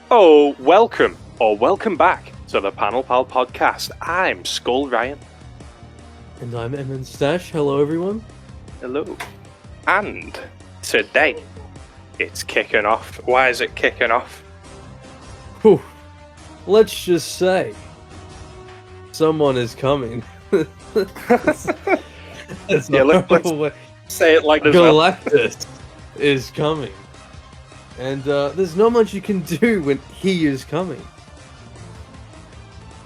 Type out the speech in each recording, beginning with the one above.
Oh, welcome or welcome back to the Panel Pal podcast. I'm Skull Ryan. And I'm Emin Stash. Hello, everyone. Hello. And today, it's kicking off. Why is it kicking off? Whew. Let's just say, someone is coming. Let's say it like this. GALACTUS is coming. And there's not much you can do when he is coming.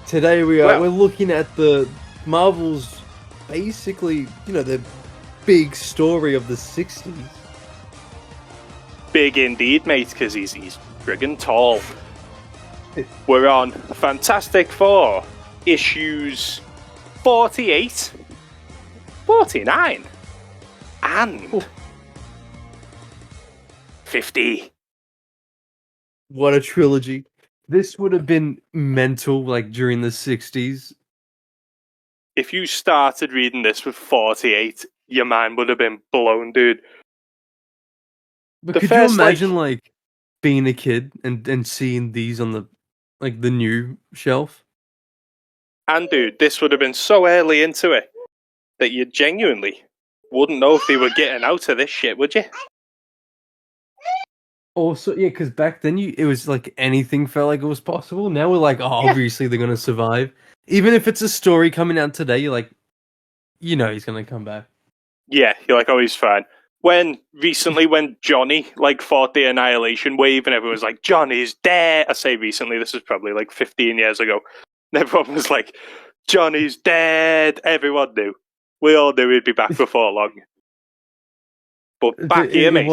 Today we're looking at the Marvel's basically, the big story of the 60s. Big indeed, mate, because he's friggin' tall. We're on Fantastic Four, issues 48, 49, and 50. What a trilogy. This would have been mental, during the 60s. If you started reading this with 48, your mind would have been blown, dude. But could you imagine, being a kid and seeing these on the new shelf? And, dude, this would have been so early into it that you genuinely wouldn't know if they were getting out of this shit, would you? Also, yeah, because back then it was anything felt like it was possible. Now we're obviously they're gonna survive. Even if it's a story coming out today, you're like, he's gonna come back. Yeah, you're like, oh, he's fine. When Johnny fought the Annihilation Wave and everyone was like, Johnny's dead. I say recently, this is probably 15 years ago. And everyone was like, Johnny's dead. Everyone knew. We all knew he'd be back before long. But back here, mate.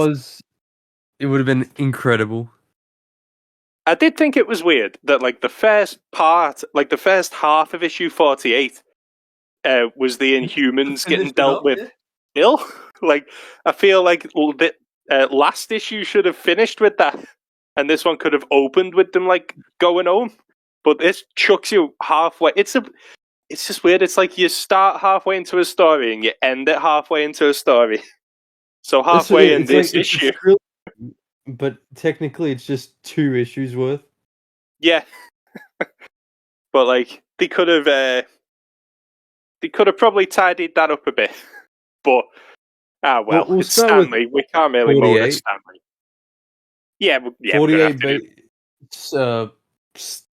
It would have been incredible. I did think it was weird that the first part, the first half of issue 48 was the Inhumans getting dealt with ill. I feel like the last issue should have finished with that, and this one could have opened with them going home. But this chucks you halfway. It's just weird. It's like you start halfway into a story and you end it halfway into a story. So halfway in this issue. But technically, it's just 2 issues worth. Yeah, but they could have probably tidied that up a bit. But we'll it's Stanley. We can't really moan at Stanley. Yeah, 48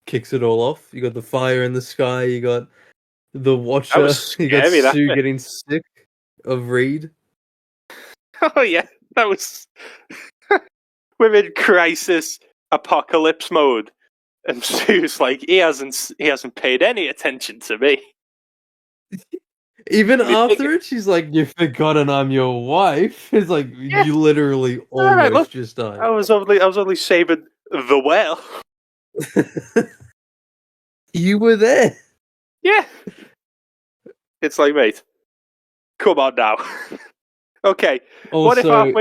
kicks it all off. You got the fire in the sky. You got the Watcher. You got Sue getting sick of Reed. Oh yeah, that was. We're in crisis apocalypse mode, and Sue's he hasn't paid any attention to me. Even after it, she's like, "You've forgotten I'm your wife." It's you literally almost just died. I was only saving the whale. You were there. Yeah. It's mate, come on now. Okay. Also,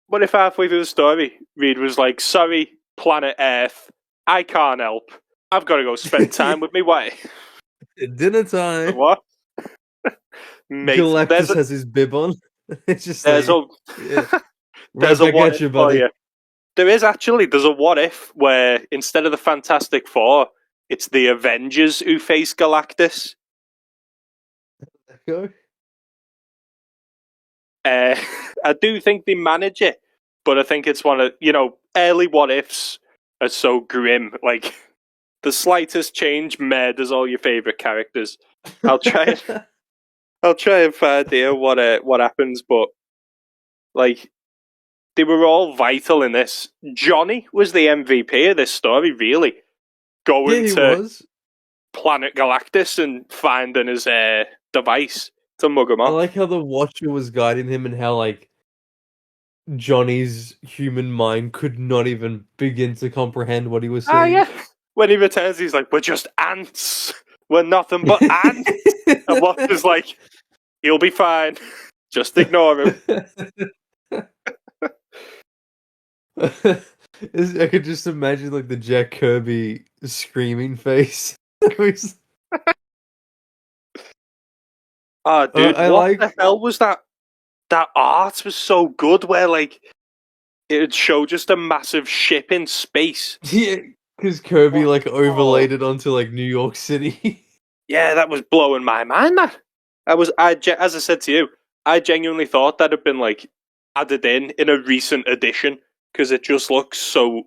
what if halfway through the story, Reed was like, sorry, planet Earth, I can't help. I've got to go spend time with me wife. Dinner time. What? Mate, Galactus has his bib on. It's just there's a what if for you. There's a what if where instead of the Fantastic Four, it's the Avengers who face Galactus. Go. I do think they manage it, but I think it's one of early what ifs are so grim. The slightest change murders all your favorite characters. I'll try and find out what happens, but they were all vital in this. Johnny was the MVP of this story, really, going to Planet Galactus and finding his device to mug him off. I like how the Watcher was guiding him and how Johnny's human mind could not even begin to comprehend what he was saying. Yeah. When he returns, he's like, "We're just ants. We're nothing but ants." And Watcher's like, "He'll be fine. Just ignore him." I could just imagine the Jack Kirby screaming face. Oh, dude, what the hell was that? That art was so good. Where it'd show just a massive ship in space. Yeah, because Kirby like overlaid it onto like New York City. Yeah, that was blowing my mind. As I said to you, I genuinely thought that had been like added in a recent edition because it just looks so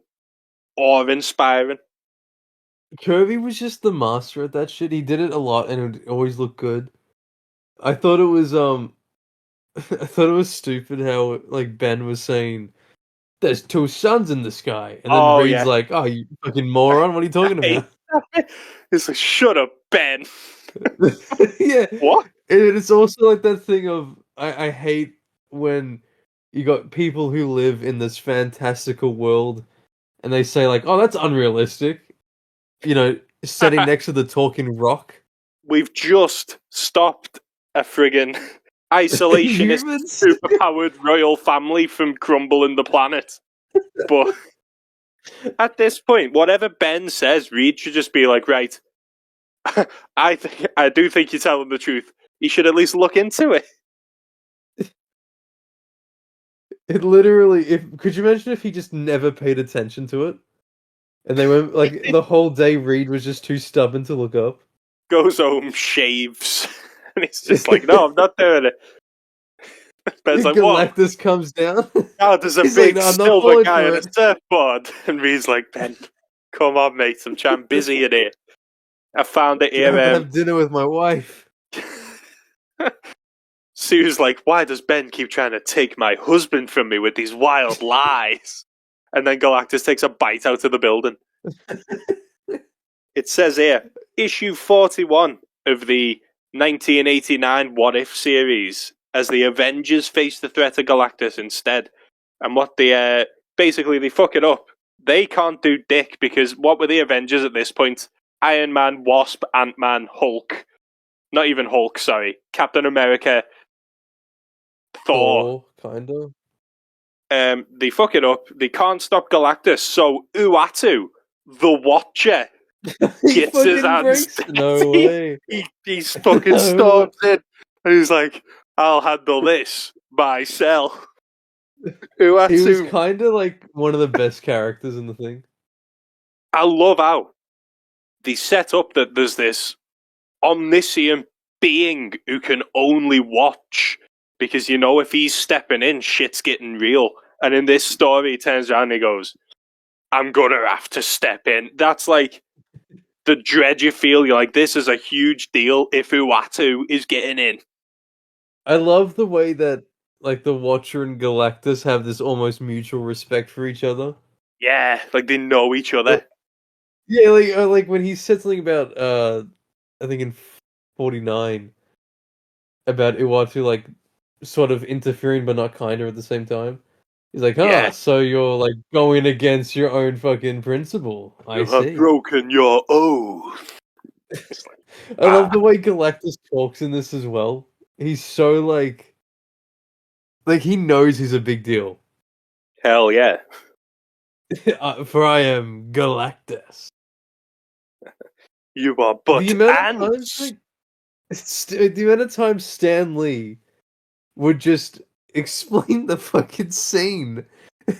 awe-inspiring. Kirby was just the master at that shit. He did it a lot, and it always looked good. I thought it was I thought it was stupid how like Ben was saying, "There's two suns in the sky," and then Oh Reed's yeah, like, "Oh, you fucking moron! What are you talking about?" it's like, shut up, Ben. Yeah, What? and it's also like that thing of I hate when you got people who live in this fantastical world and they say like, "Oh, that's unrealistic," you know, sitting next to the talking rock. We've just stopped a friggin' isolationist, Humans. superpowered royal family from crumbling the planet. But at this point, whatever Ben says, Reed should just be like, right, I do think you're telling the truth. You should at least look into it. It literally, if could you imagine if he just never paid attention to it, and they went like the whole day. Reed was just too stubborn to look up. Goes home, shaves, and it's just like, no, I'm not doing it. Ben's like, what? Galactus comes down. Oh, there's a He's big like, "No, I'm not silver falling guy for on a it." surfboard. And Reed's like, Ben, come on, mate. I'm busy in here. I found it Can I here. have dinner with my wife? Sue's like, why does Ben keep trying to take my husband from me with these wild lies? And then Galactus takes a bite out of the building. It says here, issue 41 of the 1989 What If series, as the Avengers face the threat of Galactus instead. And what they basically they fuck it up. They can't do dick because what were the Avengers at this point? Iron Man, Wasp, Ant-Man, Hulk. Not even Hulk, sorry. Captain America, Thor. Kind of. They fuck it up. They can't stop Galactus. So Uatu, the Watcher, He gets his fucking hands breaks. No way. He's fucking No storms in. And he's like, I'll handle this myself. He was Uatu. kind of like one of the best characters in the thing. I love how they set up that there's this omniscient being who can only watch. Because, you know, if he's stepping in, shit's getting real. And in this story, he turns around and he goes, I'm gonna have to step in. That's like the dread you feel. You're like, this is a huge deal if Uatu is getting in. I love the way that like the Watcher and Galactus have this almost mutual respect for each other. Yeah, like they know each other. Yeah, like when he said something about I think in 49 about Uatu like sort of interfering but not kind of at the same time. He's like, Yeah. so you're like going against your own fucking principle. I You have see. broken your oath. I love the way Galactus talks in this as well. He's so like he knows he's a big deal. Hell yeah. For I am Galactus. You are but The amount of ants. times, the amount of times Stan Lee would just explain the fucking scene,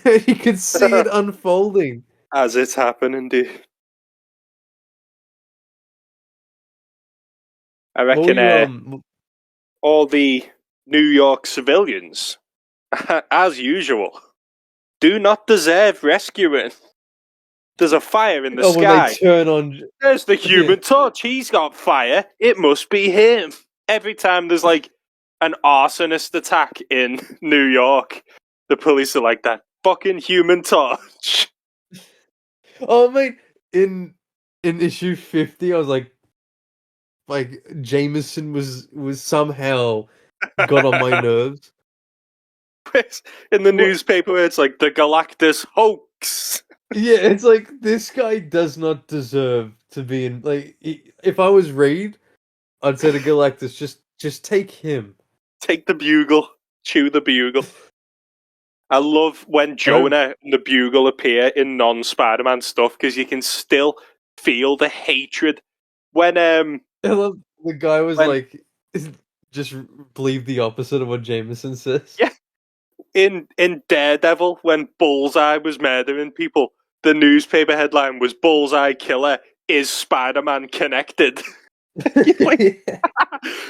and you could see it unfolding As it's happening, dude. I reckon all the New York civilians, as usual, do not deserve rescuing. There's a fire in the sky. When they turn on... There's the Human Torch. He's got fire. It must be him. Every time there's like an arsonist attack in New York, the police are like, that fucking Human Torch. Oh, mate, in issue 50, I was like Jameson was somehow got on my nerves. In the newspaper, it's like the Galactus hoax. Yeah, it's like this guy does not deserve to be in. Like, if I was Reed, I'd say to Galactus, just take him. Take the bugle. Chew the bugle. I love when Jonah and the bugle appear in non-Spider-Man stuff because you can still feel the hatred. When I love the guy was like, just believe the opposite of what Jameson says. Yeah. in Daredevil, when Bullseye was murdering people, the newspaper headline was "Bullseye Killer, is Spider-Man connected?" Like,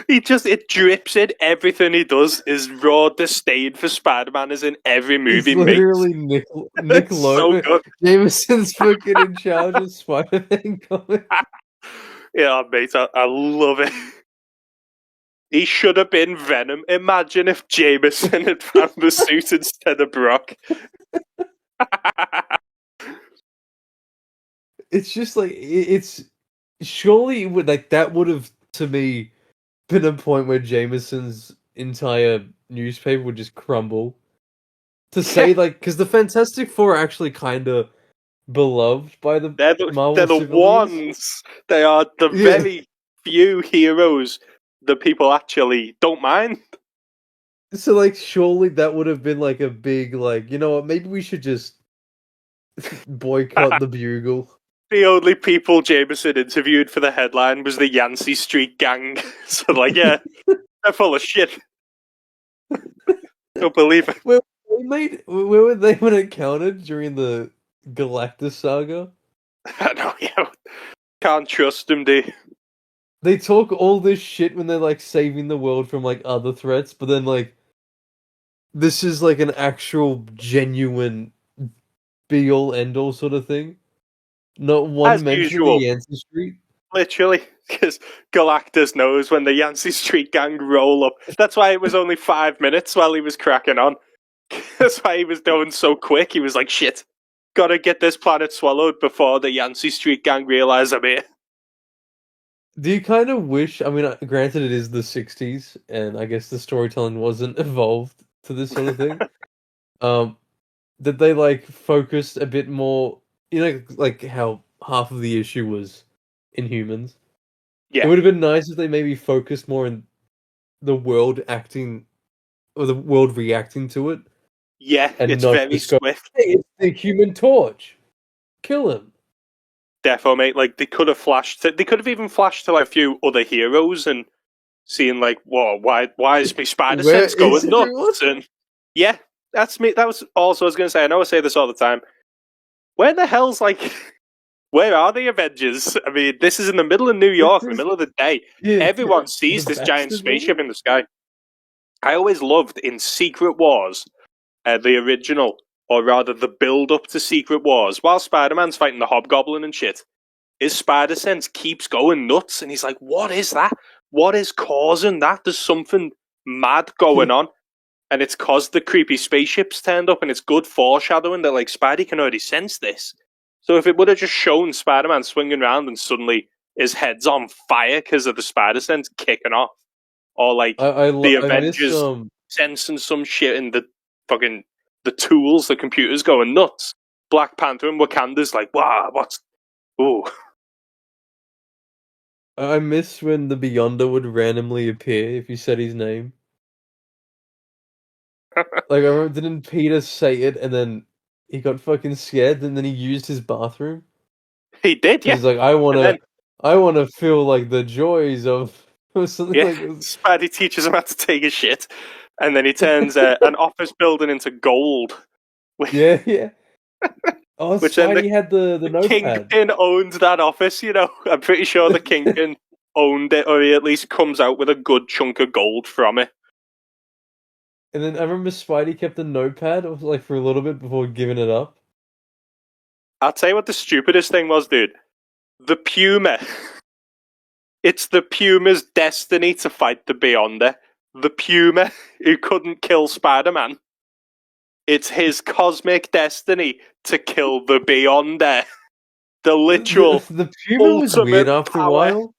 it drips in everything he does. His raw disdain for Spider-Man is in every movie It's he makes. literally It's so Nickelodeon. good. Jameson's fucking in charge of Spider-Man comics. Yeah, mate, I love it. He should have been Venom. Imagine if Jameson had found the suit instead of Brock. It's just like it's surely it would like that would have to me been a point where Jameson's entire newspaper would just crumble. To say like because the Fantastic Four are actually kind of beloved by the They're Marvel the civilians. ones. They are the Yeah. very few heroes that people actually don't mind. So like surely that would have been like a big like you know what maybe we should just boycott the Bugle. The only people Jameson interviewed for the headline was the Yancey Street Gang. So, like, yeah, they're full of shit. Don't believe it. Where where were they when it counted during the Galactus saga? I know, yeah. Can't trust them, do you? They talk all this shit when they're like saving the world from like other threats, but then like this is like an actual genuine be all end all sort of thing. Not As one mention of the usual, Yancey Street. literally, because Galactus knows when the Yancey Street Gang roll up. That's why it was only 5 minutes while he was cracking on. That's why he was doing so quick. He was like, shit, gotta get this planet swallowed before the Yancey Street Gang realize I'm here. Do you kind of wish? I mean, granted, it is the '60s, and I guess the storytelling wasn't evolved to this sort of thing. Um, that they like focused a bit more. You know, like how half of the issue was Inhumans. It Yeah, would have been nice if they maybe focused more on the world acting or the world reacting to it, yeah, and it's not very just go, swift. "Hey, it's the Human Torch, kill him." Defo, mate. Like, they could have flashed. They could have even flashed to like a few other heroes and seeing like, whoa, why is my spider Where sense is going everyone? nuts? And yeah, that's me. That was also I was going to say. I know I say this all the time. Where the hell's like? Where are the Avengers? I mean, this is in the middle of New York, in the middle of the day. Yeah, Everyone the sees this giant Baxter spaceship Building? in the sky. I always loved in Secret Wars, the original, or rather the build up to Secret Wars, while Spider Man's fighting the Hobgoblin and shit. His spider sense keeps going nuts, and he's like, "What is that? What is causing that? There's something mad going on." And it's cause the creepy spaceships turned up, and it's good foreshadowing that like Spidey can already sense this. So if it would have just shown Spider-Man swinging around and suddenly his head's on fire because of the spider sense kicking off, or like the I miss Avengers sensing some shit in the fucking the tools, the computers going nuts. Black Panther and Wakanda's like, wow, what's ooh. I miss when the Beyonder would randomly appear if you said his name. Like I remember, didn't Peter say it and then he got fucking scared and then he used his bathroom He did, because yeah. he's like, And then I wanna feel like the joys of or something yeah, like this. Spidey teaches him how to take a shit, and then he turns an office building into gold. Yeah, yeah. Oh, Which then Spidey had the the notepad. Kingpin owned that office, you know. I'm pretty sure the Kingpin owned it, or he at least comes out with a good chunk of gold from it. And then I remember Spidey kept the notepad like for a little bit before giving it up. I'll tell you what the stupidest thing was, dude. The Puma. It's the Puma's destiny to fight the Beyonder. The Puma who couldn't kill Spider-Man. It's his cosmic destiny to kill the Beyonder. The literal The Puma was ultimate weird after a power. while.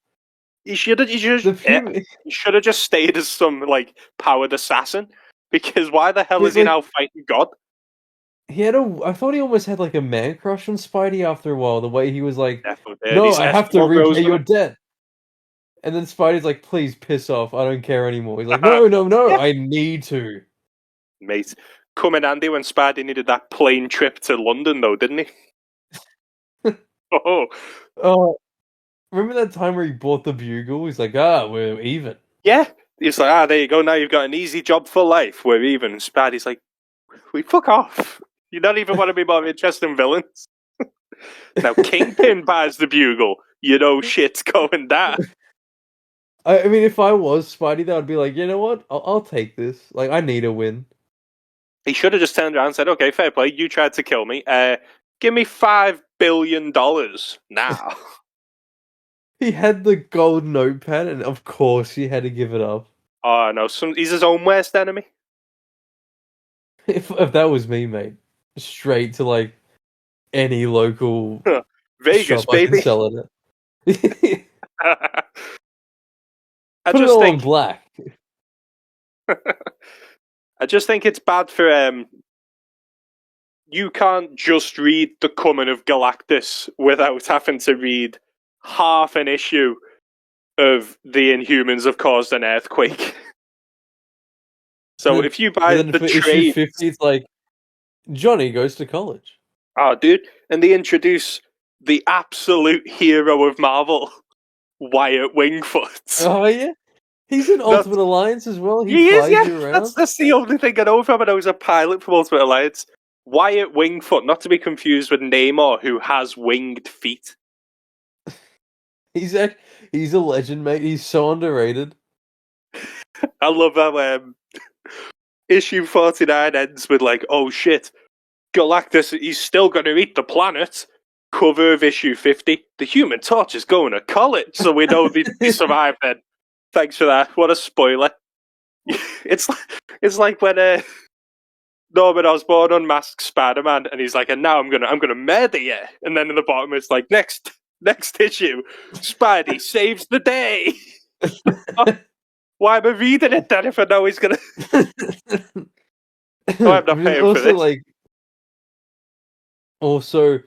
He should have. The Puma, He should have just stayed as some like powered assassin. Because why the hell is he like now fighting God? he had a. I thought he almost had like a man crush on Spidey after a while. The way he was like, Definitely. "No, His I have to Eskimo bros repay with your him. debt." And then Spidey's like, "Please piss off. I don't care anymore." He's like, "No, no, no. Yeah. I need to." Mate, come in handy when Spidey needed that plane trip to London, though, didn't he? Oh, Oh, remember that time where he bought the bugle? He's like, "Ah, we're even." yeah. He's like, there you go. Now you've got an easy job for life. We're even. And Spidey's like, We fuck off. You don't even want to be more interesting villains. Now, Kingpin buys the bugle. You know shit's going down. I mean, if I was Spidey, that would be like, you know what? I'll take this. Like, I need a win. He should have just turned around and said, okay, fair play. You tried to kill me. Give me $5 billion now. He had the gold notepad, and of course he had to give it up. Oh, no. He's his own worst enemy. If that was me, mate, straight to like any local Vegas, shop I baby. can sell it at. I Put it just all think in black. I just think it's bad for you can't just read The Coming of Galactus without having to read half an issue of The Inhumans have caused an earthquake. So if you buy then the for trade, issue 50, it's like Johnny goes to college. oh dude, and they introduce the absolute hero of Marvel, Wyatt Wingfoot. Oh yeah, he's in That's, Ultimate Alliance as well. He he is, flies yeah. you around. That's the only thing I know from it. I was a pilot from Ultimate Alliance. Wyatt Wingfoot, not to be confused with Namor, who has winged feet. He's a legend, mate. He's so underrated. I love how issue 49 ends with like, oh shit, Galactus, he's still going to eat the planet. Cover of issue 50, the Human Torch is going to college, so we know he survived then. Thanks for that. What a spoiler. It's like when Norman Osborn unmasked Spider-Man, and he's like, and now I'm gonna murder you. And then in the bottom it's like, next issue, Spidey saves the day. Why am I reading it then if I know he's gonna? Oh, I'm not paying also, for this. like, also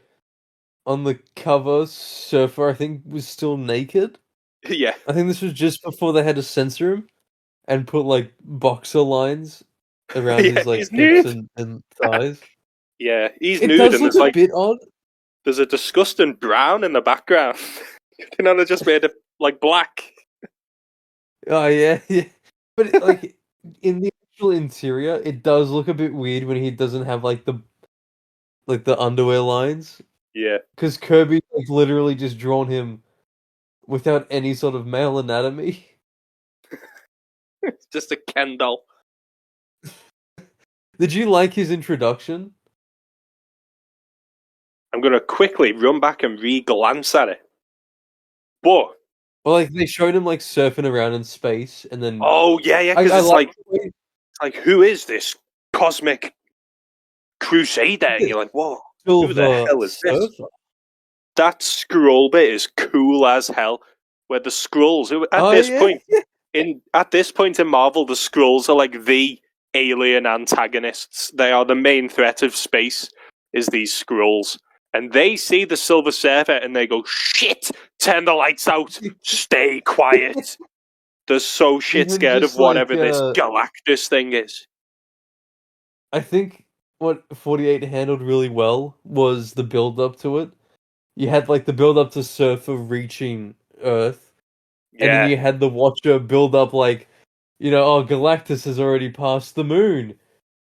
on the cover, Surfer I think was still naked. Yeah, I think this was just before they had to censor him and put like boxer lines around yeah, his like he's hips nude. and thighs. Yeah, he's It nude, does and look a bit odd. there's a disgusting brown in the background. You know, they just made it like black. Oh yeah, yeah. But like in the actual interior, it does look a bit weird when he doesn't have like the underwear lines. Yeah, Because Kirby like literally just drawn him without any sort of male anatomy. it's just a Ken doll. Did you like his introduction? I'm gonna quickly run back and re-glance at it. But Well, like they showed him like surfing around in space, and then oh yeah, because I it's like like who is this cosmic crusader? And you're like, whoa, who the Silver hell is this? Surfer. That scroll bit is cool as hell. Where the scrolls at Oh this yeah, point at this point in Marvel, the scrolls are like the alien antagonists. They are the main threat of space. Is these scrolls, and they see the Silver Surfer and they go, "Shit! Turn the lights out. Stay quiet." They're so shit even scared of just whatever like this Galactus thing is. I think what 48 handled really well was the build up to it. You had like the build up to Surfer reaching Earth, and then Yeah, you had the Watcher build up like, oh, Galactus has already passed the moon,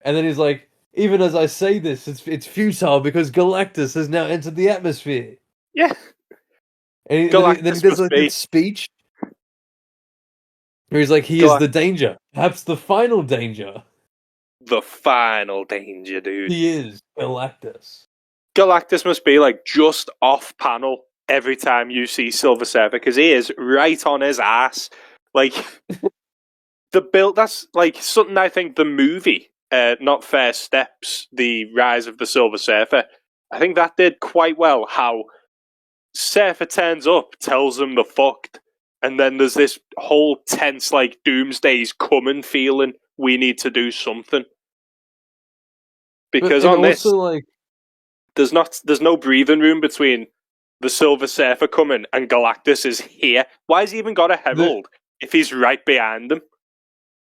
and then he's like, even as I say this, it's futile because Galactus has now entered the atmosphere. yeah. And then he Galactus does must like be this speech where he's like, he is Gal- the danger, perhaps the final danger. the final danger, dude. He is Galactus. Galactus must be like just off panel every time you see Silver Surfer because he is right on his ass. Like the build, that's like something I think the movie, not First Steps, the Rise of the Silver Surfer. I think that did quite well. How Surfer turns up, tells them they're fucked, and then there's this whole tense like doomsday's coming feeling. We need to do something because And on this also like there's no breathing room between the Silver Surfer coming and Galactus is here. Why has he even got a herald if he's right behind them?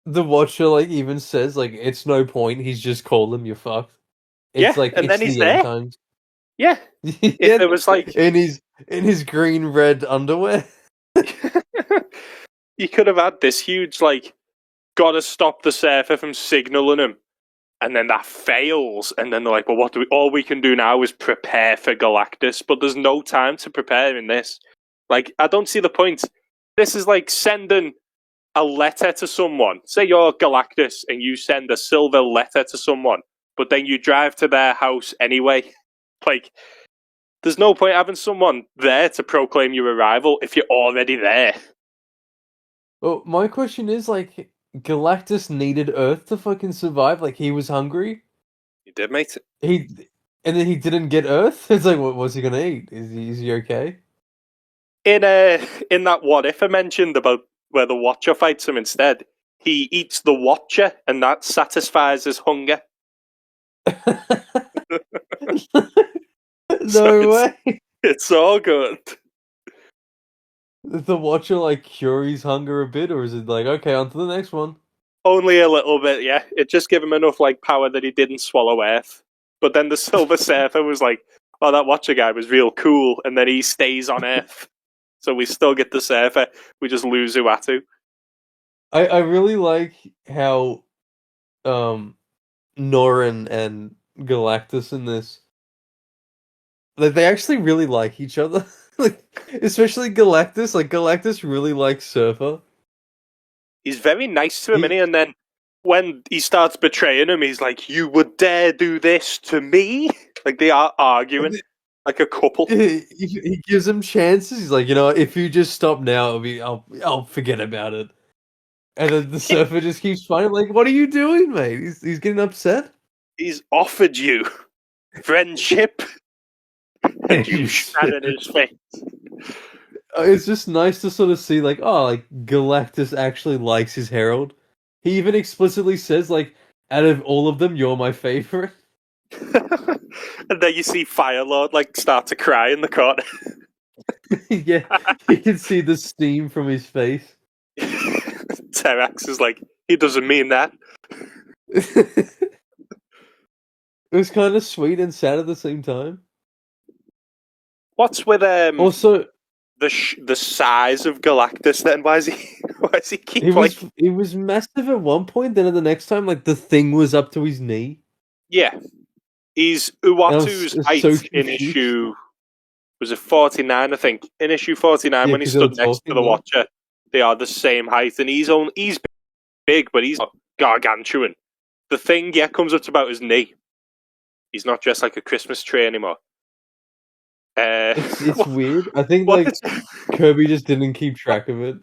the Watcher like even says like it's no point. He's just called him. You're fucked. Yeah, It's like and it's then he's the end there. times. Yeah, if Yeah, there was like in his green red underwear. you could have had this huge like gotta stop the Surfer from signaling him and then that fails, and then they're like, well, what do we? All we can do now is prepare for Galactus, but there's no time to prepare in this. Like, I don't see the point. This is like sending a letter to someone. Say you're Galactus and you send a silver letter to someone, but then you drive to their house anyway. Like, there's no point having someone there to proclaim your arrival if you're already there. Well, my question is, like, Galactus needed Earth to fucking survive. Like, he was hungry. You did, mate. He and then he didn't get Earth. It's like, what was he gonna eat? Is he okay? In that what if I mentioned about where the Watcher fights him instead, he eats the Watcher and that satisfies his hunger. No way. It's all good. Does the Watcher like cure his hunger a bit, or is it like, okay, on to the next one? Only a little bit, yeah. It just gave him enough like power that he didn't swallow Earth. But then the Silver Surfer was like, oh, that Watcher guy was real cool, and then he stays on Earth. So we still get the Surfer, we just lose Uatu. I really like how Norrin and Galactus in this, like, they actually really like each other. Like, especially Galactus. Like, Galactus really likes Surfer. He's very nice to him, isn't he? And then when he starts betraying him, he's like, you would dare do this to me? Like, they are arguing like a couple. He gives him chances. He's like, if you just stop now, I'll forget about it. And then the Surfer just keeps fighting. Like, what are you doing, mate? He's getting upset. He's offered you friendship, and you spat in his face. It's just nice to sort of see, like, oh, like, Galactus actually likes his Herald. He even explicitly says, like, out of all of them, you're my favorite. And then you see Firelord, like, start to cry in the corner. Yeah, you can see the steam from his face. Terrax is like, he doesn't mean that. It was kind of sweet and sad at the same time. What's with Also, the size of Galactus? Then why is he keep he was massive at one point. Then at the next time, like, the thing was up to his knee. Yeah, he's Uatu's height so in issue. Was it 49? I think in issue 49 when he stood next to the Watcher, they are the same height, and he's big, but he's not gargantuan. The thing, comes up to about his knee. He's not dressed like a Christmas tree anymore. It's weird. I think Kirby just didn't keep track of it.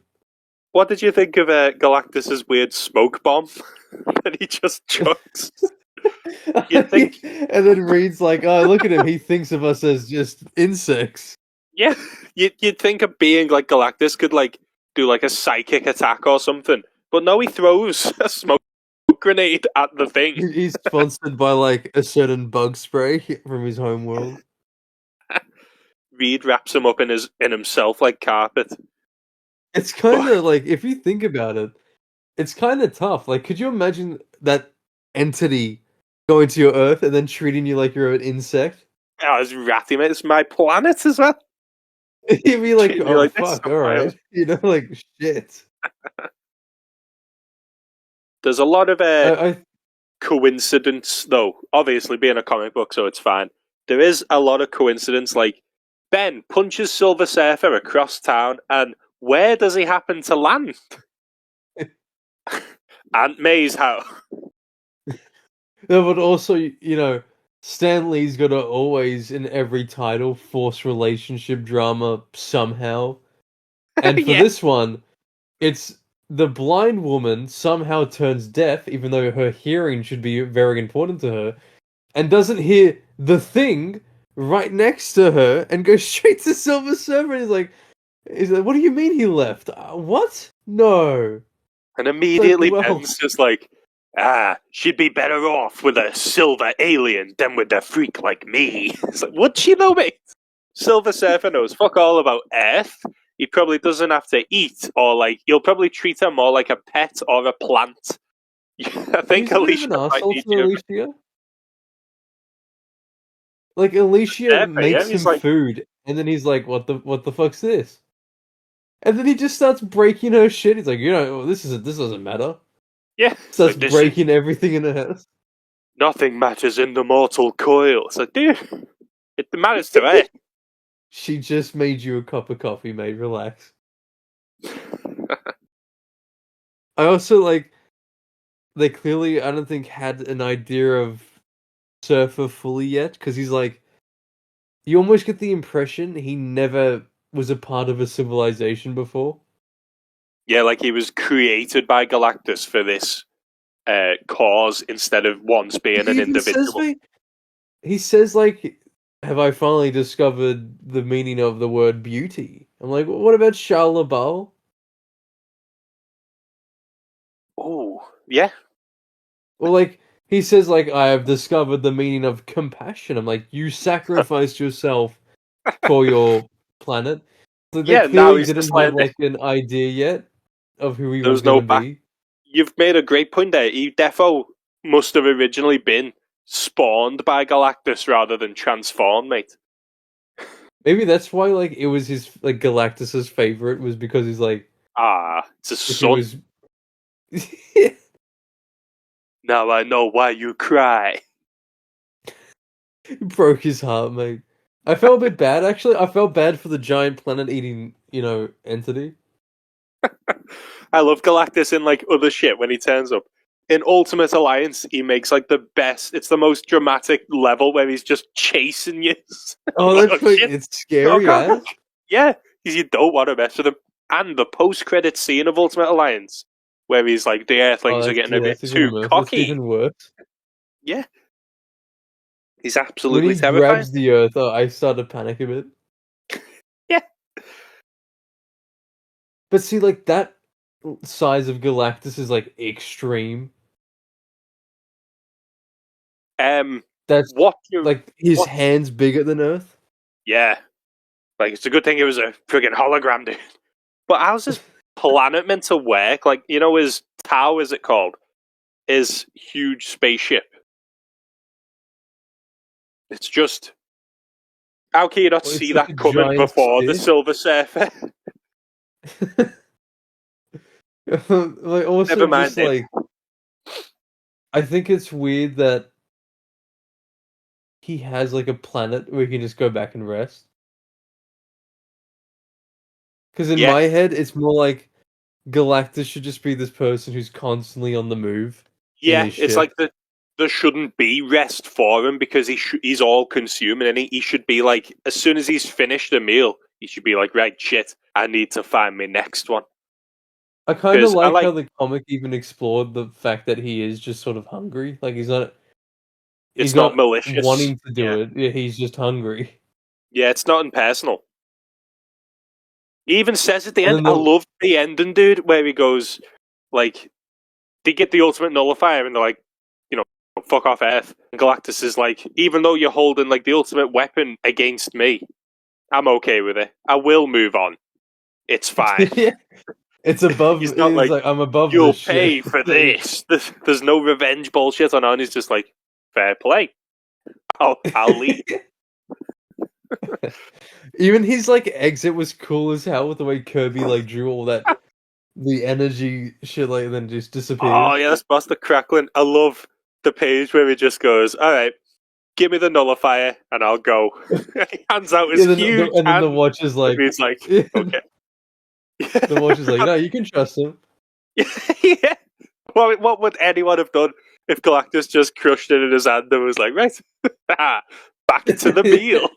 What did you think of Galactus's weird smoke bomb that he just chucks? You think? And then Reed's like, "Oh, look at him! He thinks of us as just insects." Yeah, you'd think a being like Galactus could like do like a psychic attack or something, but no, he throws a smoke grenade at the thing. He's sponsored by like a certain bug spray from his home world. Reed wraps him up in himself like carpet. It's kind of like, if you think about it, it's kind of tough. Like, could you imagine that entity going to your Earth and then treating you like you're an insect? I was ratty, mate. It's my planet as well. You'd be like, oh, like, fuck, alright. Like, shit. There's a lot of coincidence, though. Obviously, being a comic book, so it's fine. There is a lot of coincidence, like, Ben punches Silver Surfer across town, and where does he happen to land? Aunt May's house. No, but also, Stan Lee's got to always, in every title, force relationship drama somehow. And for this one, it's the blind woman somehow turns deaf, even though her hearing should be very important to her, and doesn't hear the thing right next to her, and goes straight to Silver Surfer. And he's like, what do you mean he left? What? No. And immediately Ben's just like, she'd be better off with a silver alien than with a freak like me. It's like, would she though, mate? Silver Surfer knows fuck all about Earth. He probably doesn't have to eat, or like, you'll probably treat her more like a pet or a plant. I think Alicia might need Alicia. Like, Alicia makes him food, and then he's like, what the fuck's this? And then he just starts breaking her shit. He's like, this doesn't matter. Yeah. Starts breaking everything in her house. Nothing matters in the mortal coil. It's like, dude, it matters to me. She just made you a cup of coffee, mate. Relax. I also like. They clearly, I don't think, had an idea of Surfer fully yet, because he's like. You almost get the impression he never was a part of a civilization before. Yeah, like he was created by Galactus for this cause instead of once being an individual. He says like, "Have I finally discovered the meaning of the word beauty?" I'm like, what about Charles LaBelle? Oh, yeah. Or like he says like, "I have discovered the meaning of compassion." I'm like, you sacrificed yourself for your planet. So they Yeah, now clearly he's didn't just have like, like an idea yet of who he there was was no gonna back. be. You've made a great point there. He defo must have originally been spawned by Galactus rather than transformed, mate. Maybe that's why like it was his like Galactus's favorite was because he's like It's a if he son. was Now I know why you cry. broke his heart, mate. I felt a bit bad actually. I felt bad for the giant planet eating, entity. I love Galactus in like other shit when he turns up. In Ultimate Alliance, he makes like the best. It's the most dramatic level where he's just chasing you. Oh, Like, that's oh like shit! it's Go, scary go, go. as. Yeah, because you don't want to mess with him. And the post-credit scene of Ultimate Alliance, where he's like, the Oh, Earthlings are getting a bit that's even too worse. That's cocky. even worse. Yeah, he's When absolutely he terrifying. grabs the Earth, I start to panic a bit. Yeah. But see, like that size of Galactus is like extreme. Um, That's what you like his what? hands bigger than Earth. Yeah, like it's a good thing it was a friggin' hologram, dude. But how's this planet meant to work? Like, his Tau, is it called? His huge spaceship. It's just, how can you not Well, it's see like a that coming giant before the stick. Silver Surfer? Like also Never mind just him. like I think it's weird that he has like a planet where he can just go back and rest. Because in Yeah, my head, it's more like Galactus should just be this person who's constantly on the move in yeah. his It's ship. like there shouldn't be rest for him because he's all consuming, and he should be like, as soon as he's finished a meal, he should be like, right, shit, I need to find my next one. I kind of Because I like like, how the comic even explored the fact that he is just sort of hungry. Like he's it's not not malicious. wanting to do Yeah, it. Yeah, he's just hungry. yeah, it's not impersonal. He even says at the And end, then I the love the ending, dude, where he goes, like, they get the ultimate nullifier and they're like, you know, fuck off Earth. And Galactus is like, even though you're holding like the ultimate weapon against me, I'm okay with it. I will move on. It's fine. yeah, it's above. He's not It's like, like I'm above this you'll shit. pay for this. There's no revenge bullshit on it. He's just like, fair play. I'll leave. Even his like exit was cool as hell with the way Kirby like drew all that the energy shit like and then just Oh disappears. yeah, that's Buster Crackling. I love the page where he just goes, all right, give me the nullifier and I'll go. He hands out his Yeah, huge and then the hand watch is and like, he's like, the okay. watch is like, no, you can trust him. Yeah. What would anyone have done if Galactus just crushed it in his hand and was like, right, back to the meal?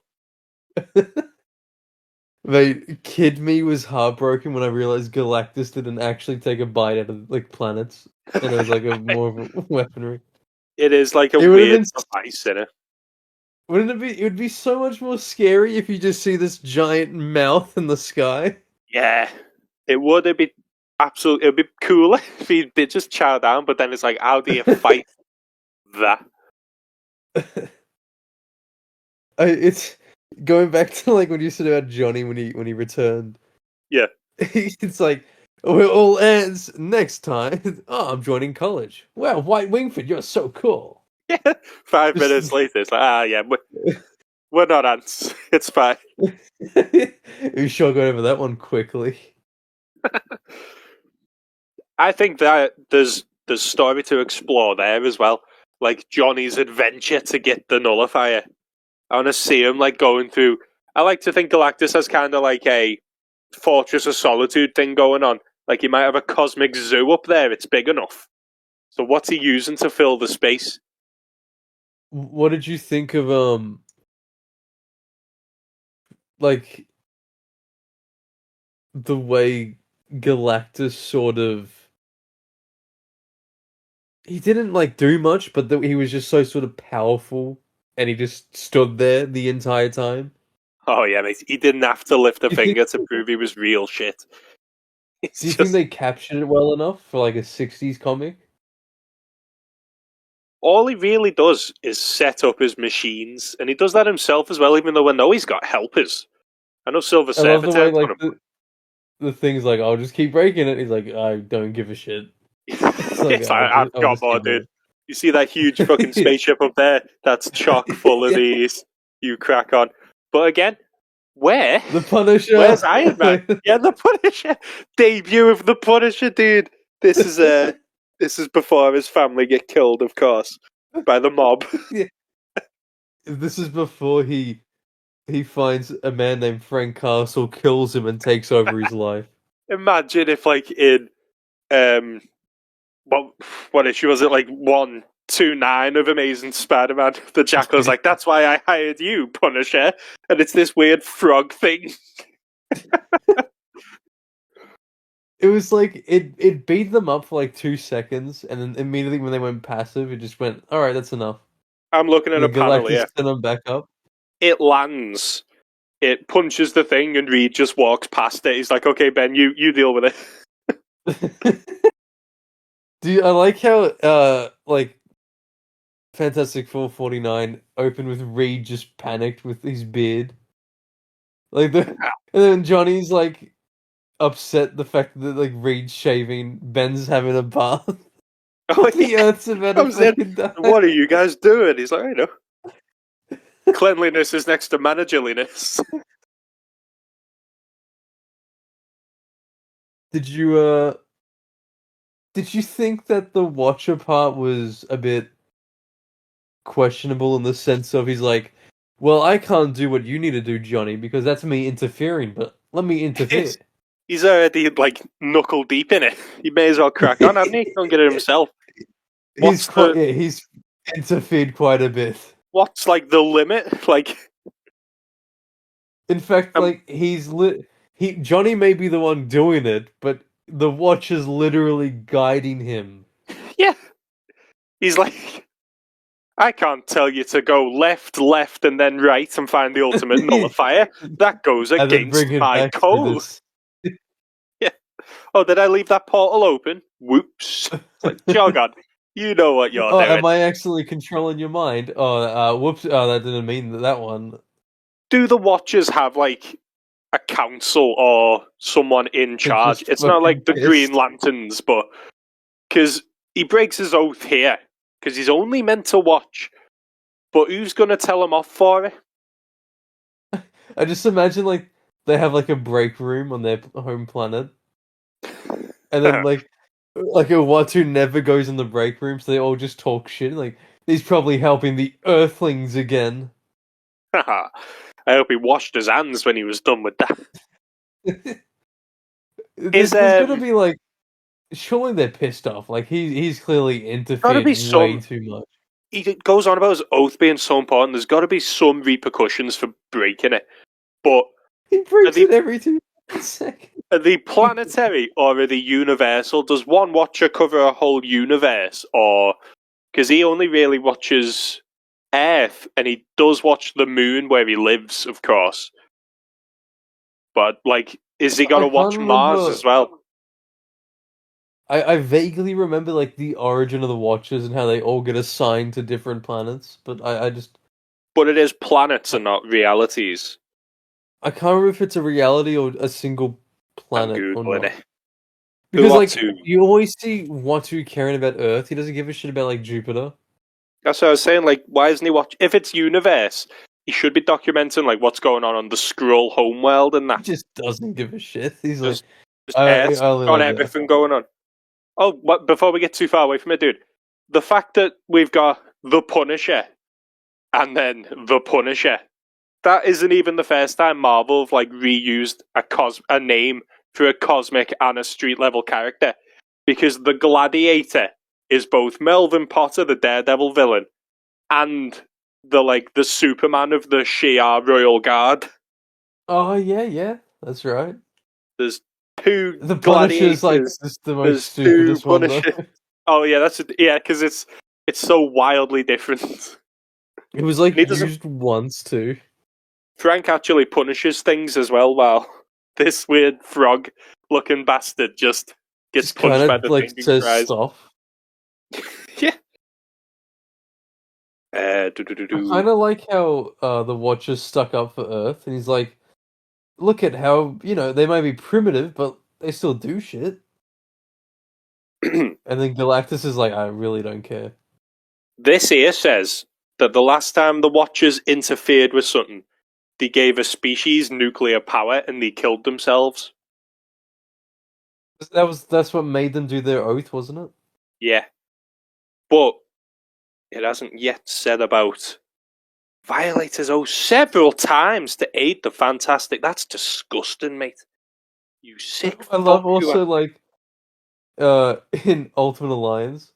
Mate, Kid Me was heartbroken when I realized Galactus didn't actually take a bite out of like planets, and it was like a more of a weaponry. It is like a It would have weird been, device in it. wouldn't it be? It would be so much more scary if you just see this giant mouth in the sky. Yeah, it would. It'd be absolutely. It'd be cooler if he did just chow down. But then it's like, how do you fight that? It's going back to like when you said about Johnny when he returned. Yeah, It's like we're all ends next time. Oh, I'm joining college. Wow, White Wingford, you're so cool. yeah. 5 minutes Just later, it's like, yeah, we're not ants. It's fine. we sure got over that one quickly. I think that there's story to explore there as well. like Johnny's adventure to get the nullifier. I want to see him like going through. I like to think Galactus has kind of like a Fortress of Solitude thing going on. Like he might have a cosmic zoo up there. It's big enough. So what's he using to fill the space? What did you think of like the way Galactus sort of he didn't like do much, but he was just so sort of powerful, and he just stood there the entire time. Oh yeah, mate. He didn't have to lift a Do you think? finger to prove he was real shit. Do It's you think just they captured it well enough for like a '60s comic? all he really does is set up his machines, and he does that himself as well. Even though I know he's got helpers. I know Silver I love Surfer the way turns on like him. the thing's like, I'll just keep breaking it. He's like, I don't give a shit. It's like It's like, I've I'll got just more, keep dude. going. You see that huge fucking spaceship up there? That's chock full of Yeah. these. You crack on. But again, where? The Punisher. Where's Iron Man? Yeah, the Punisher. Debut of the Punisher, dude. This is before his family get killed, of course, by the mob. Yeah. This is before he finds a man named Frank Castle, kills him, and takes over his life. Imagine if, like, in what issue was it? Like 129 of Amazing Spider-Man. The Jackal's like, "That's why I hired you, Punisher," and it's this weird frog thing. It was like it beat them up for like 2 seconds, and then immediately when they went passive, it just went, all right, that's enough. I'm looking at And a then panel Galactus here. sent them back up. It lands. It punches the thing, and Reed just walks past it. He's like, "Okay, Ben, you deal with it." I like how like Fantastic Four 49 opened with Reed just panicked with his beard. Like the and then Johnny's like upset the fact that like Reed's shaving, Ben's having a bath. Oh, The yeah. Earth's about to Comes in. fucking die. What are you guys doing? He's like, I know. Cleanliness is next to managerliness. Did you think that the Watcher part was a bit questionable in the sense of he's like, well, I can't do what you need to do, Johnny, because that's me interfering, but let me interfere. He's already like knuckle deep in it. He may as well crack on, hadn't he? Don't get it himself. He's interfered quite a bit. What's like the limit? Like, in fact, like Johnny may be the one doing it, but the Watcher's literally guiding him. yeah. He's like, I can't tell you to go left, and then right and find the ultimate nullifier. That goes against my code. Yeah. Oh, did I leave that portal open? Whoops. It's like, jog on. You know what you're doing. Am I actually controlling your mind? Whoops. Oh, that didn't mean that one. Do the Watchers have, like, a council or someone in charge? It's not like the Green Lanterns, but... Because he breaks his oath here, because he's only meant to watch. But who's going to tell him off for it? I just imagine, like, they have, like, a break room on their home planet. And then, like a Watu never goes in the break room, so they all just talk shit. Like, he's probably helping the Earthlings again. I hope he washed his hands when he was done with that. There's gonna be, like... Surely they're pissed off. Like, he's clearly interfered way too much. He goes on about his oath being so important. There's got to be some repercussions for breaking it. But he breaks it every 2 seconds. Are they planetary or are they universal? Does one Watcher cover a whole universe? Or because he only really watches Earth, and he does watch the moon where he lives, of course. But like, is he got to watch Mars as well? I vaguely remember like the origin of the Watchers and how they all get assigned to different planets, but I just... But it is planets and not realities. I can't remember if it's a reality or a single planet or not. It. Because like you always see Watu caring about Earth, he doesn't give a shit about like Jupiter. That's what I was saying. Like, why isn't he watch? If it's universe, he should be documenting like what's going on the Skrull homeworld and that. He just doesn't give a shit. He's just Earth's got everything going on. Oh, but before we get too far away from it, dude, the fact that we've got the Punisher, and then the Punisher. That isn't even the first time Marvel have like reused a name for a cosmic and a street level character, because the Gladiator is both Melvin Potter, the Daredevil villain, and the Superman of the Shi'ar Royal Guard. Oh yeah, that's right. There's two The Punisher's like gladiators. just the most There's two stupidest one though. Punishers. Oh yeah, because it's so wildly different. It was And like he doesn't. used once too. Frank actually punishes things as well, while this weird frog-looking bastard just gets Just kind punched by of the like thing and says cries. stuff. Yeah. I kind of like how the Watcher's stuck up for Earth, and he's like, "Look at how they may be primitive, but they still do shit." And then Galactus is like, "I really don't care." This here says that the last time the Watchers interfered with something, they gave a species nuclear power and they killed themselves. That's what made them do their oath, wasn't it? Yeah. But it hasn't yet said about Violators owe several times to aid the Fantastic. That's disgusting, mate. You sick I fuck love you are. also like in Ultimate Alliance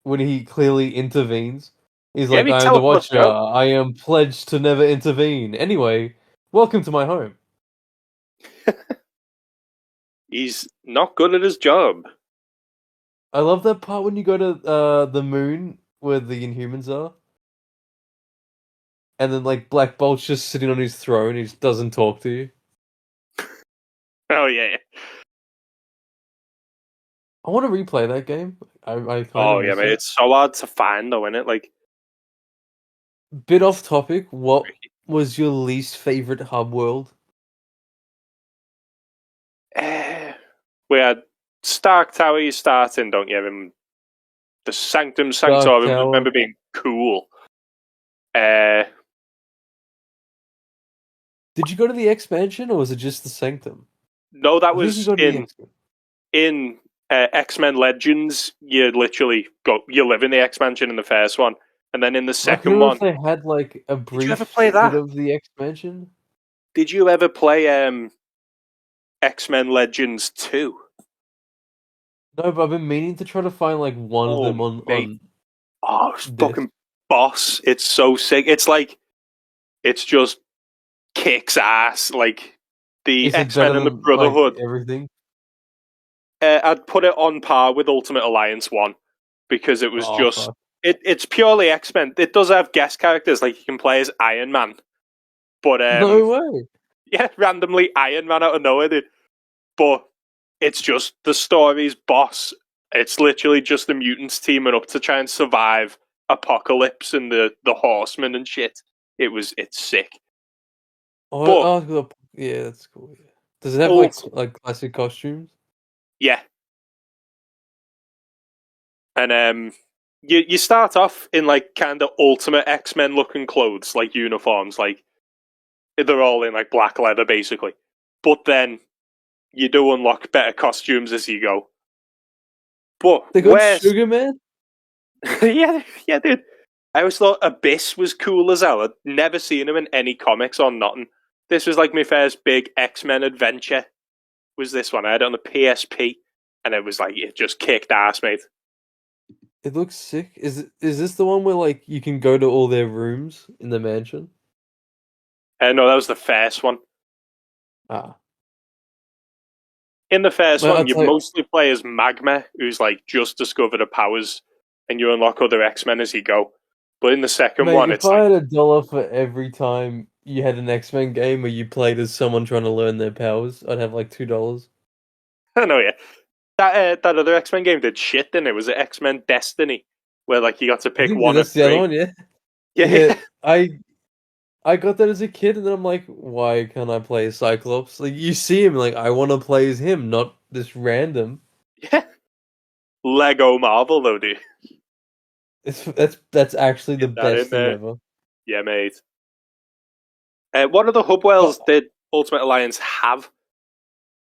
when he clearly intervenes. He's Yeah, like, he "I am the teleports Watcher. out. I am pledged to never intervene. Anyway, welcome to my home." He's not good at his job. I love that part when you go to the moon where the Inhumans are, and then like Black Bolt's just sitting on his throne. He just doesn't talk to you. Oh yeah. I want to replay that game. I kind of Oh yeah, miss mate. it. It's so hard to find though, isn't it? Like, Bit off topic. What was your least favorite hub world? eh, we had Stark Tower. You start in, don't you? And the Sanctum Dark Sanctorum. I Tower. remember being cool. Uh, Did you go to the expansion or was it just the Sanctum? no, that I think you was go to the expansion. in X-Men Legends. You literally you live in the expansion in the first one, and then in the I couldn't second remember if one. they had like a Did you ever brief play bit that? of the expansion. Did you ever play X-Men Legends 2? No, but I've been meaning to try to find like one of Oh, them on mate. on Oh, it's disc. fucking boss. It's so sick. It's just kicks ass. Like, the Is it better X-Men and the than like Brotherhood. everything? I'd put it on par with Ultimate Alliance 1, because it was Oh just... fuck! It's purely X-Men. It does have guest characters, like you can play as Iron Man. But, No way. yeah, randomly Iron Man out of nowhere, dude. But it's just the story's boss. It's literally just the mutants teaming up to try and survive Apocalypse and the Horsemen and shit. It's sick. Oh, But yeah, that's cool. Yeah. Does it have also, like classic costumes? yeah, and you start off in like kind of ultimate X-Men looking clothes, like uniforms, like they're all in like black leather basically. But then you do unlock better costumes as you go. But They got where's Sugar Man. yeah, dude. I always thought Abyss was cool as hell. I'd never seen him in any comics or nothing. This was like my first big X-Men adventure. Was this one? I had it on the PSP, and it was like it just kicked ass, mate. It looks sick. Is this the one where like you can go to all their rooms in the mansion? No, that was the first one. Ah, In the first well, I'll one, you tell you, mostly play as Magma, who's like just discovered her powers, and you unlock other X-Men as you go. But in the second mate. one, If it's I like, had $1 for every time you had an X-Men game where you played as someone trying to learn their powers, I'd have like $2. I know, yeah. That other X-Men game did shit, didn't it? Was it X-Men Destiny, where like you got to I pick think one of that's the other three? one. Yeah, Yeah, yeah. yeah. I got that as a kid, and then I'm like, why can't I play as Cyclops? Like you see him, like I want to play as him, not this random. Yeah. Lego Marvel though, dude. That's actually the Get that best in thing there. ever. Yeah, mate. What other hub worlds Oh, did Ultimate Alliance have?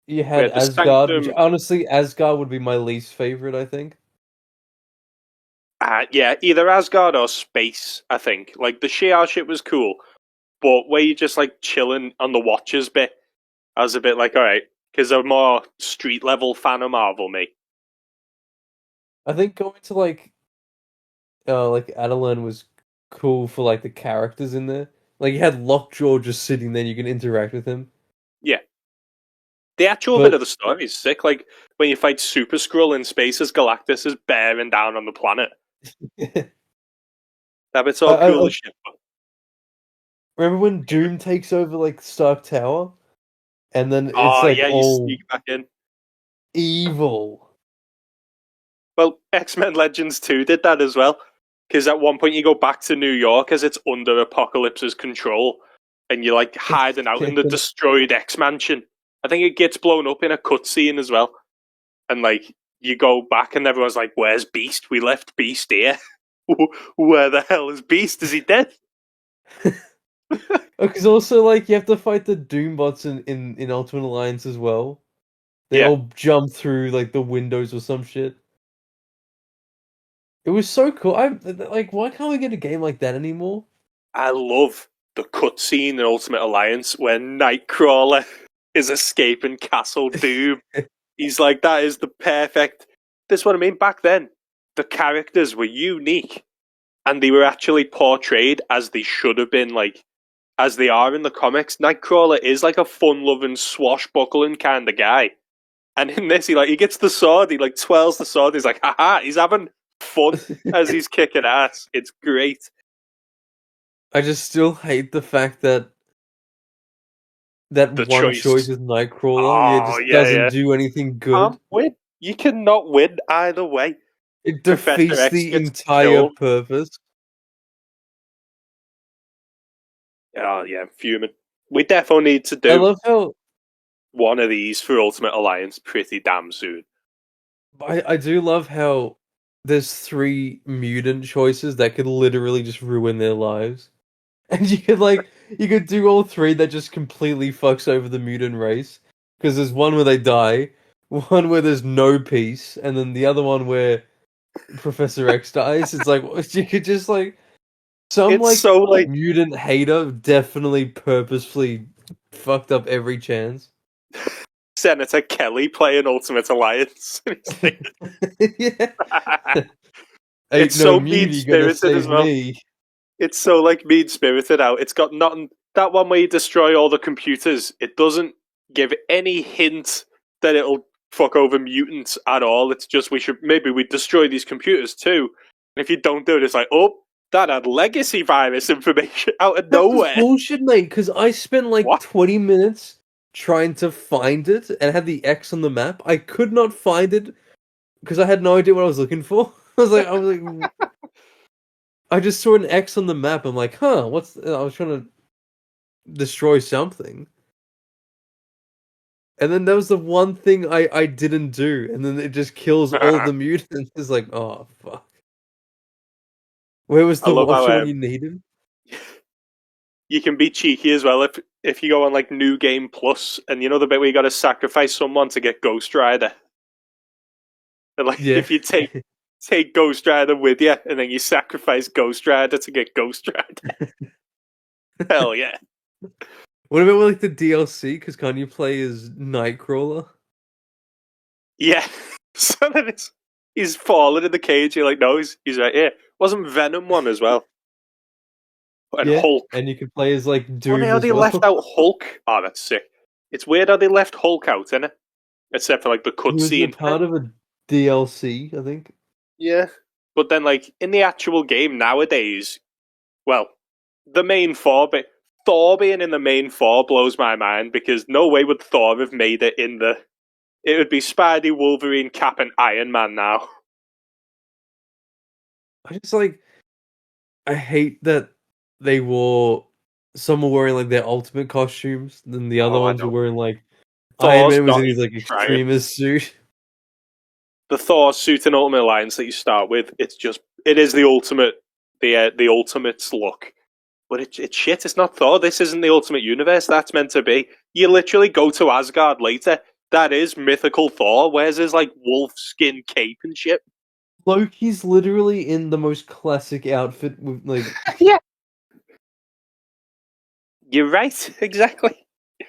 you We had had the Asgard, which Sanctum. honestly, Asgard would be my least favorite, I think. Yeah, either Asgard or space, I think. Like, the Shi'ar shit was cool, but where you just, like, chilling on the Watchers bit, I was a bit like, alright, because I'm more street-level fan of Marvel, me. I think going to like Adelan was cool for like the characters in there. Like you had Lockjaw just sitting there, you can interact with him. Yeah. The actual bit But of the story is sick. Like, when you fight Super Skrull in space as Galactus is bearing down on the planet. I, That bit's all cool I as shit. remember when Doom takes over like Stark Tower, and then it's Oh, like yeah, you all sneak back in. evil. Well, X-Men Legends 2 did that as well. Because at one point you go back to New York as it's under Apocalypse's control, and you're like hiding out in the destroyed X-Mansion. I think it gets blown up in a cutscene as well. And like, you go back and everyone's like, where's Beast? We left Beast here. Where the hell is Beast? Is he dead? Because also like you have to fight the Doombots in Ultimate Alliance as well. They Yeah. all jump through like the windows or some shit. It was so cool. I like why can't we get a game like that anymore? I love the cutscene in Ultimate Alliance where Nightcrawler is escaping Castle Doom. He's like, that is the perfect. This is what I mean. Back then, the characters were unique and they were actually portrayed as they should have been, like, as they are in the comics. Nightcrawler is like a fun-loving, swashbuckling kind of guy. And in this, he gets the sword, he like twirls the sword, he's like, haha, he's having fun as he's kicking ass. It's great. I just still hate the fact that that The one choice choice. is Nightcrawler. Yeah, it Oh, just yeah, doesn't yeah. do anything Can't good. win. You cannot win either way. It Professor defeats X the gets entire killed. purpose. Oh, yeah, I'm fuming. We definitely need to I do love how one of these for Ultimate Alliance pretty damn soon. I do love how there's three mutant choices that could literally just ruin their lives. And you could do all three that just completely fucks over the mutant race. Because there's one where they die, one where there's no peace, and then the other one where Professor X dies. It's like you could just like some It's like so like mutant hater definitely purposefully fucked up every chance. Senator Kelly playing Ultimate Alliance. Yeah. It's Ain't no so mean mutie gonna spirited as save well. me. It's so like mean spirited out. It's got nothing. That one where you destroy all the computers, it doesn't give any hint that it'll fuck over mutants at all. It's just we destroy these computers too. And if you don't do it, it's like, oh, that had legacy virus information out of That was nowhere. bullshit, mate, because I spent like What? 20 minutes trying to find it and had the X on the map. I could not find it because I had no idea what I was looking for. I was like, I just saw an X on the map. I'm like, huh, I was trying to destroy something. And then there was the one thing I didn't do, and then it just kills all the mutants. It's like, oh, fuck. Where was I the love how Watcher when you need him? you can be cheeky as well if you go on like New Game Plus, and you know the bit where you got to sacrifice someone to get Ghost Rider. And like Yeah. if you take Ghost Rider with you, and then you sacrifice Ghost Rider to get Ghost Rider. Hell yeah! What about like the DLC? Because can't you play as Nightcrawler? Yeah. So then he's falling in the cage. You're like, no, he's right here. Wasn't Venom one as well? And Yeah, Hulk. and you can play as like Funny Doom how as they left well. out Hulk. Oh, that's sick. It's weird how they left Hulk out, isn't it? Except for like the He was a cutscene. part of a DLC, I think. Yeah. But then, like, in the actual game nowadays, well, the main four, but Thor being in the main four blows my mind because no way would Thor have made it in the. It would be Spidey, Wolverine, Cap, and Iron Man now. I just like I hate that they wore some were wearing like their ultimate costumes, then the other Oh, I ones were know. wearing like Iron Thor's Man was not in his even like trying. extremist suit. The Thor suit and Ultimate Alliance that you start with, it is the Ultimate's look. But it's shit. It's not Thor. This isn't the Ultimate Universe. That's meant to be. You literally go to Asgard later. That is mythical Thor. Where's his like wolf skin cape and shit? Loki's literally in the most classic outfit with like. Yeah, you're right. Exactly. Do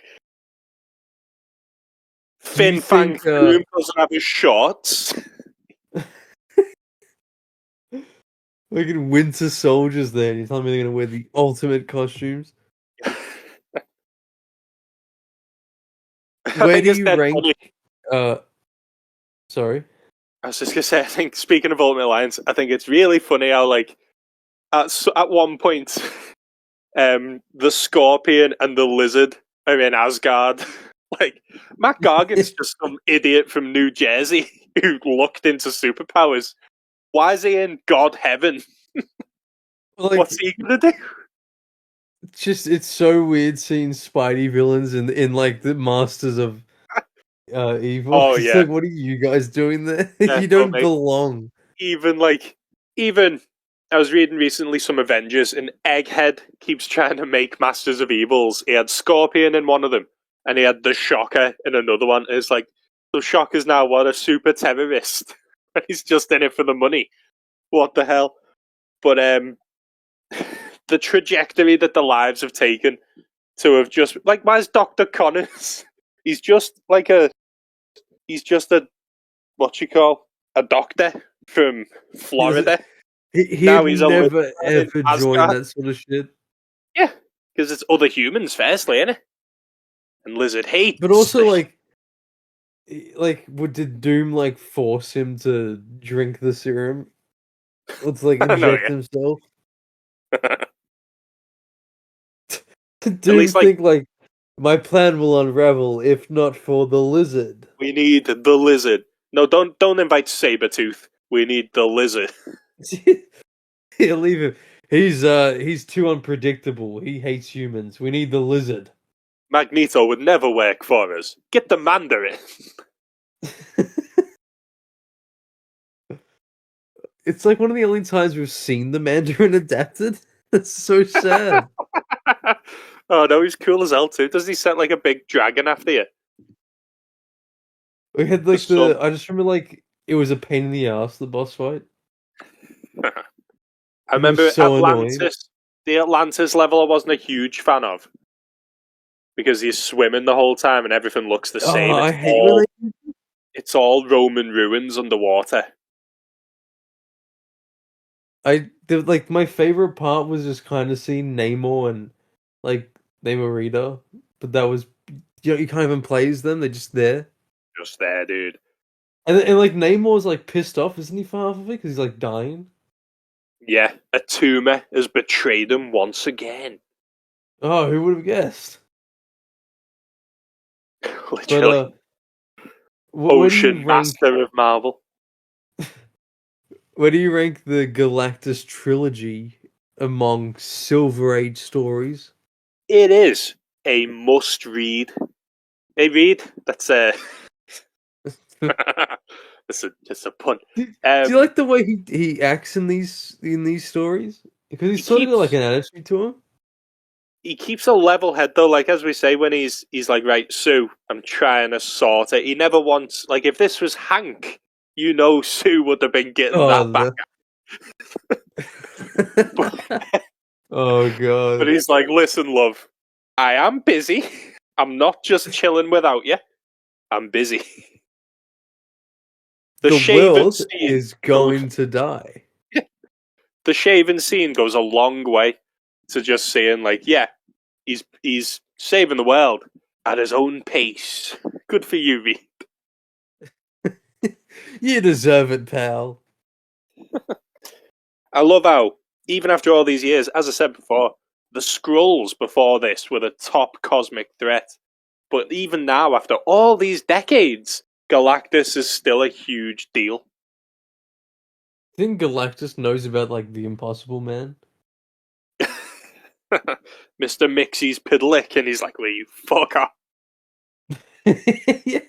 you Fin Fang think Foom doesn't have his shorts. like in Winter Soldiers? Then you're telling me they're gonna wear the ultimate costumes? I Where think do it's you dead rank? funny. Uh, sorry. I was just gonna say, I think speaking of Ultimate Alliance, I think it's really funny how like at one point, the Scorpion and the Lizard are in Asgard. Like Matt Gargan's just some idiot from New Jersey who looked into superpowers. Why is he in God Heaven? Like, What's he gonna do? it's so weird seeing Spidey villains in like the Masters of Evil. Oh It's yeah, like, what are you guys doing there? You don't definitely. belong. Even like even I was reading recently some Avengers, and Egghead keeps trying to make Masters of Evils. He had Scorpion in one of them, and he had the Shocker in another one. And it's like, so Shocker's now what, a super terrorist? He's just in it for the money. What the hell? But the trajectory that the lives have taken to have just like, where's Dr. Connors? He's just like he's just a what you call a doctor from He's- Florida. He'd Now he's a lizard never man in ever join Asgard. that sort of shit. Yeah, because it's other humans, firstly, innit? And Lizard But hates also, the. did Doom like force him to drink the serum? Or to like I don't know, inject himself? yeah. Did At Doom least, like, think like my plan will unravel if not for the lizard? we need the lizard. No, don't invite Sabretooth. We need the lizard. Yeah, leave him. He's too unpredictable. He hates humans. We need the lizard. Magneto would never work for us. Get the Mandarin. It's like one of the only times we've seen the Mandarin adapted. That's so sad. Oh no, he's cool as hell too. Doesn't he set like a big dragon after you? We had The like sun. I just remember like it was a pain in the ass, the boss fight. I It was remember so annoying. Atlantis. The Atlantis level I wasn't a huge fan of because he's swimming the whole time and everything looks the Oh, same. I hate when they It's all Roman ruins underwater. like my favorite part was just kind of seeing Namor and like Namorita, but that was you can't even play as them. They're just there. Just there, dude. And like Namor's like pissed off, isn't he, for half of it? Because he's like dying. Yeah, a tumor has betrayed him once again. Oh, who would have guessed? But Literally. where do you Ocean rank? master of Marvel. Where do you rank the Galactus trilogy among Silver Age stories? It is a must read. A read? That's a that's a pun. Do you like the way he acts in these stories? Because He he's sort of got like keeps an attitude to him. he keeps a level head though, like as we say, when he's like, right, Sue, I'm trying to sort it. He never wants like if this was Hank, Sue would have been getting that back. Oh, oh But god. he's like, listen, love, I am busy. I'm not just chilling without you. I'm busy. The The shaven world scene is goes. going to die. The shaven scene goes a long way to just saying, like, yeah, he's saving the world at his own pace. Good for you, Reed. You deserve it, pal. I love how, even after all these years, as I said before, the Skrulls before this were the top cosmic threat. But even now, after all these decades, Galactus is still a huge deal. I think Galactus knows about like the Impossible Man. Mr. Mixie's Pidlick, and he's like, will you fuck off? Yeah.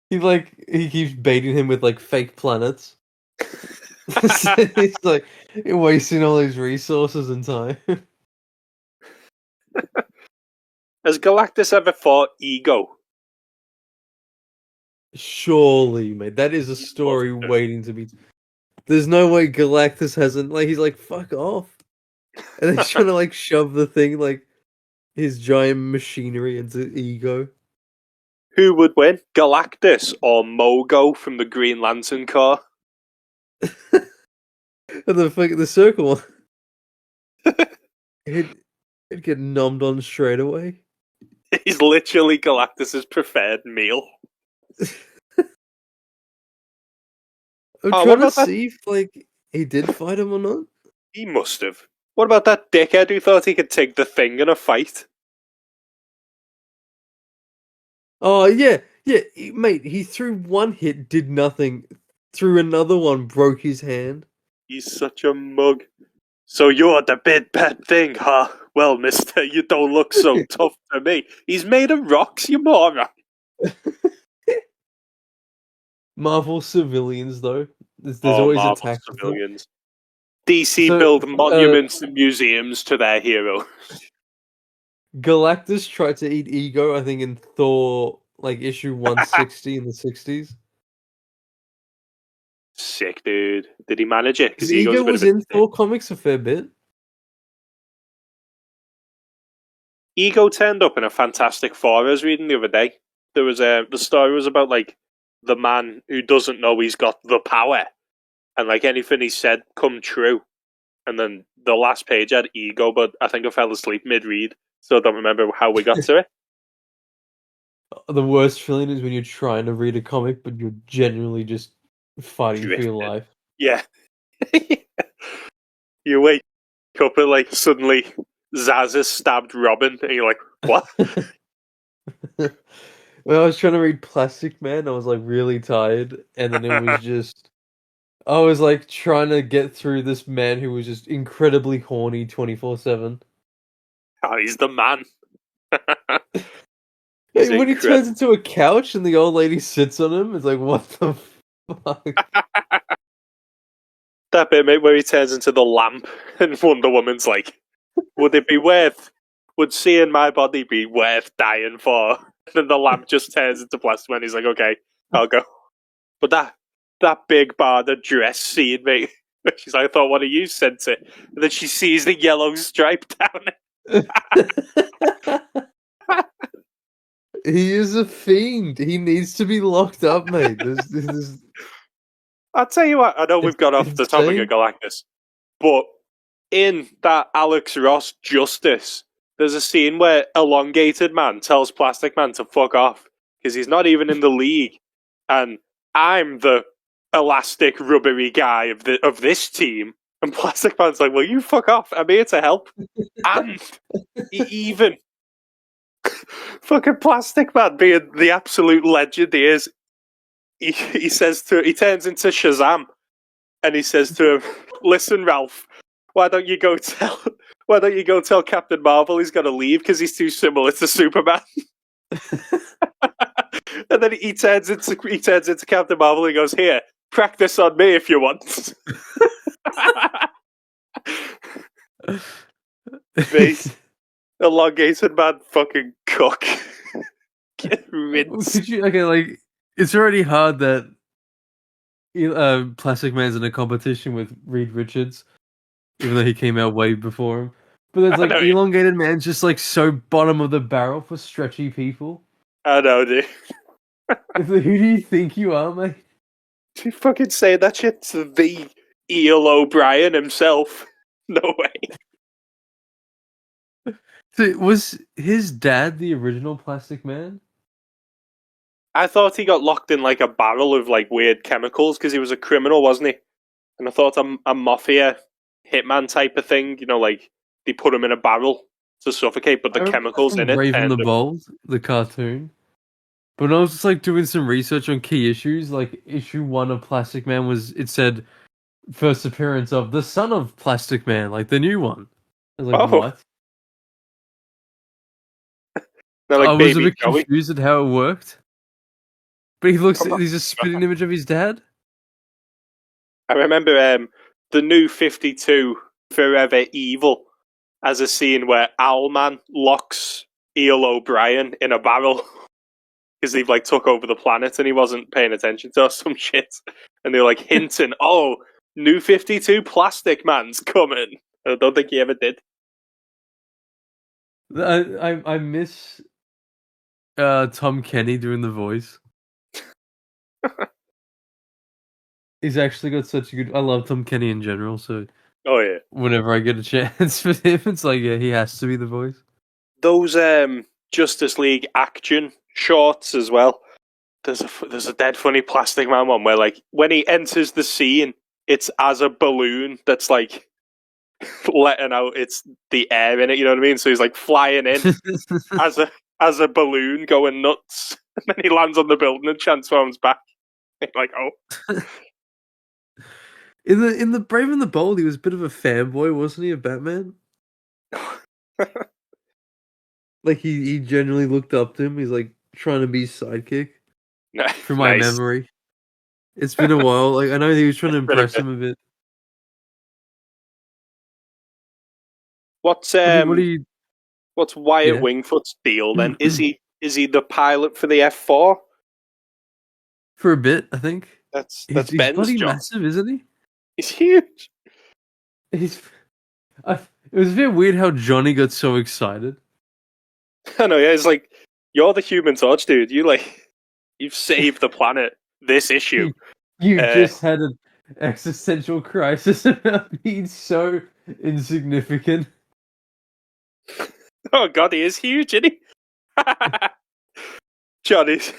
He keeps baiting him with like fake planets. It's like wasting all his resources and time. Has Galactus ever fought Ego? Surely, mate, that is a He must story have. waiting to be. there's no way Galactus hasn't, like, he's like, "Fuck off." And he's trying to, like, shove the thing, like, his giant machinery into Ego. Who would win, Galactus or Mogo from the Green Lantern Corps? And the circle one, it'd get nommed on straight away. He's literally Galactus's preferred meal. I'm Oh, what trying to about that? see if, like, he did fight him or not. He must have. What about that dickhead who thought he could take the Thing in a fight? Oh, yeah, yeah, mate, he threw one hit, did nothing, threw another one, broke his hand. He's such a mug. So you're the big bad thing, huh? Well, mister, you don't look so tough to me. He's made of rocks, you moron. Marvel civilians, though. There's Oh, always Marvel attacks with them. civilians. DC So, build monuments and museums to their hero. Galactus tried to eat Ego, I think, in Thor, like, issue 160 in the 60s. Sick, dude. Did he manage it? Because Because Ego's Ego a bit of was a in dick. Thor comics a fair bit. Ego turned up in a Fantastic Four I was reading the other day. There was the story was about like the man who doesn't know he's got the power, and like anything he said come true. And then the last page had Ego, but I think I fell asleep mid-read, so I don't remember how we got to it. The worst feeling is when you're trying to read a comic, but you're genuinely just fighting for your Drifted. life. Yeah. You wake up and like suddenly Zaz has stabbed Robin, and you're like, what? When I was trying to read Plastic Man, I was like really tired, and then it was just I was like trying to get through this man who was just incredibly horny 24/7. Oh, he's the man. He's Hey, when he incredible. turns into a couch and the old lady sits on him, it's like what the fuck? That bit, mate, where he turns into the lamp, and Wonder Woman's like, would seeing my body be worth dying for? And then the lamp just turns into plastic, and he's like, okay, I'll go. But that big bar, the dress scene, mate, she's like, I thought one of you sent it. And then she sees the yellow stripe down it. He is a fiend. He needs to be locked up, mate. This I'll tell you what, I know we've it's got off the topic of insane. Galactus, but in that Alex Ross Justice, there's a scene where Elongated Man tells Plastic Man to fuck off because he's not even in the league, and I'm the elastic, rubbery guy of this team. And Plastic Man's like, "Well, you fuck off. I'm here to help." And even fucking Plastic Man, being the absolute legend he is, he turns into Shazam, and he says to him, "Listen, Ralph, why don't you go tell Captain Marvel he's got to leave because he's too similar to Superman?" And then he turns into Captain Marvel and he goes, "Here, practice on me if you want." Mate, Elongated Man fucking cook. Get rinsed. Could you okay? Like it's already hard that Plastic Man's in a competition with Reed Richards, even though he came out way before him. But it's I like know, Elongated Man's just like so bottom of the barrel for stretchy people. I know, dude. It's like, who do you think you are, mate? You fucking say that shit to the E.L. O'Brien himself. No way. So was his dad the original Plastic Man? I thought he got locked in like a barrel of like weird chemicals because he was a criminal, wasn't he? And I thought a mafia hitman type of thing, you know, like they put him in a barrel to suffocate, but I the remember that chemicals from in it Brave and turned the him. Bold, the cartoon. But when I was just like doing some research on key issues, like issue 1 of Plastic Man it said first appearance of the son of Plastic Man, like the new one. I was like, Oh, what? they're I like was a baby bit Joey. confused at how it worked. But Come on. he's a spitting image of his dad. I remember the new 52 Forever Evil as a scene where Owlman locks E.L. O'Brien in a barrel because they've like took over the planet and he wasn't paying attention to or some shit. And they're like hinting, oh, New 52 Plastic Man's coming. I don't think he ever did. I miss Tom Kenny doing the voice. He's actually got such a good. I love Tom Kenny in general, so Oh yeah, whenever I get a chance for him, it's like yeah, he has to be the voice. those Justice League action shorts as well. There's a dead funny Plastic Man one where like when he enters the scene, it's as a balloon that's like letting out it's the air in it. You know what I mean? So he's like flying in as a balloon going nuts, and then he lands on the building and transforms back. Like oh. In the Brave and the Bold, he was a bit of a fanboy, wasn't he, of Batman? Like he genuinely looked up to him. He's like trying to be his sidekick. From my Nice. memory, it's been a while. Like I know he was trying to impress him a bit. What's What do you? what's Wyatt Yeah. Wingfoot's deal then? Is he the pilot for the F4? For a bit, I think. That's He's Ben's bloody job. massive, isn't he? He's huge. He's. It was a bit weird how Johnny got so excited. I know, yeah, it's like you're the Human Torch, dude. You've saved the planet this issue. You just had an existential crisis about being so insignificant. Oh god, he is huge, isn't he? Johnny's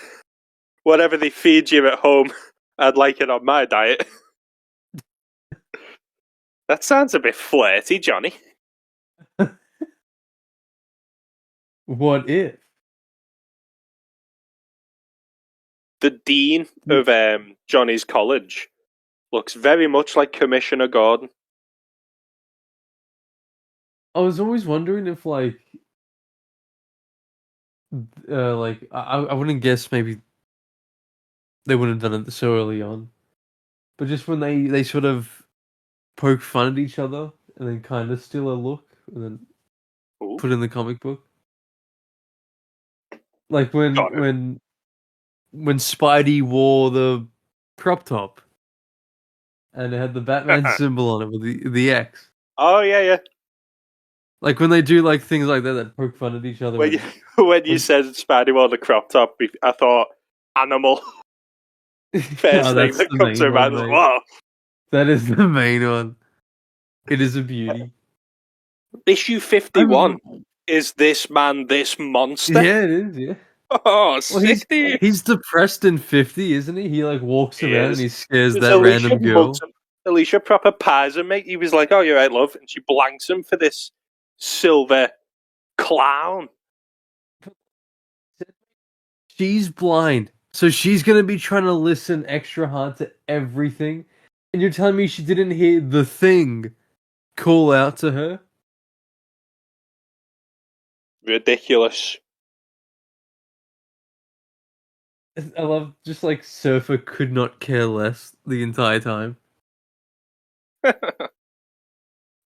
whatever they feed you at home, I'd like it on my diet. That sounds a bit flirty, Johnny. What if? The dean of Johnny's college looks very much like Commissioner Gordon. I was always wondering if like I wouldn't guess maybe they wouldn't have done it so early on, but just when they sort of poke fun at each other and then kind of steal a look and then Ooh, put in the comic book, like when Spidey wore the crop top and it had the Batman symbol on it with the X. Oh yeah. Like when they do like things like that poke fun at each other. When you said Spidey wore the crop top, I thought animal. First thing that comes to mind is wow. That is the main one. It is a beauty. Issue 51 is this man, this monster. Yeah, it is. Yeah. Oh, well, he's depressed in 50, isn't he? He like walks around and he scares that Alicia random girl. Alicia proper pies him, mate. He was like, "Oh, you're right, love," and she blanks him for this silver clown. She's blind, so she's gonna be trying to listen extra hard to everything. And you're telling me she didn't hear the thing call out to her? Ridiculous. I love just like Surfer could not care less the entire time.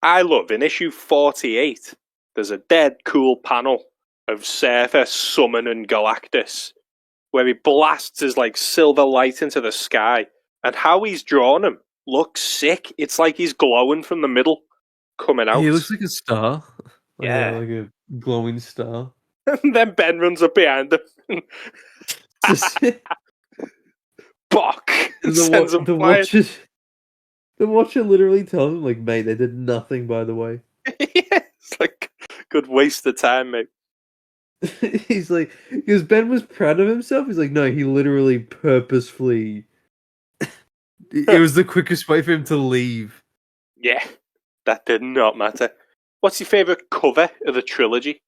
I love in issue 48. There's a dead cool panel of Surfer summoning Galactus, where he blasts his like silver light into the sky, and how he's drawn him looks sick. It's like he's glowing from the middle, coming out. He looks like a star. Yeah, like a glowing star. And then Ben runs up behind him. Bok! The Watcher literally tells him, like, mate, they did nothing, by the way. Yeah, it's like, good waste of time, mate. He's like, because Ben was proud of himself. He's like, no, he literally purposefully. It was the quickest way for him to leave. Yeah, that did not matter. What's your favourite cover of the trilogy?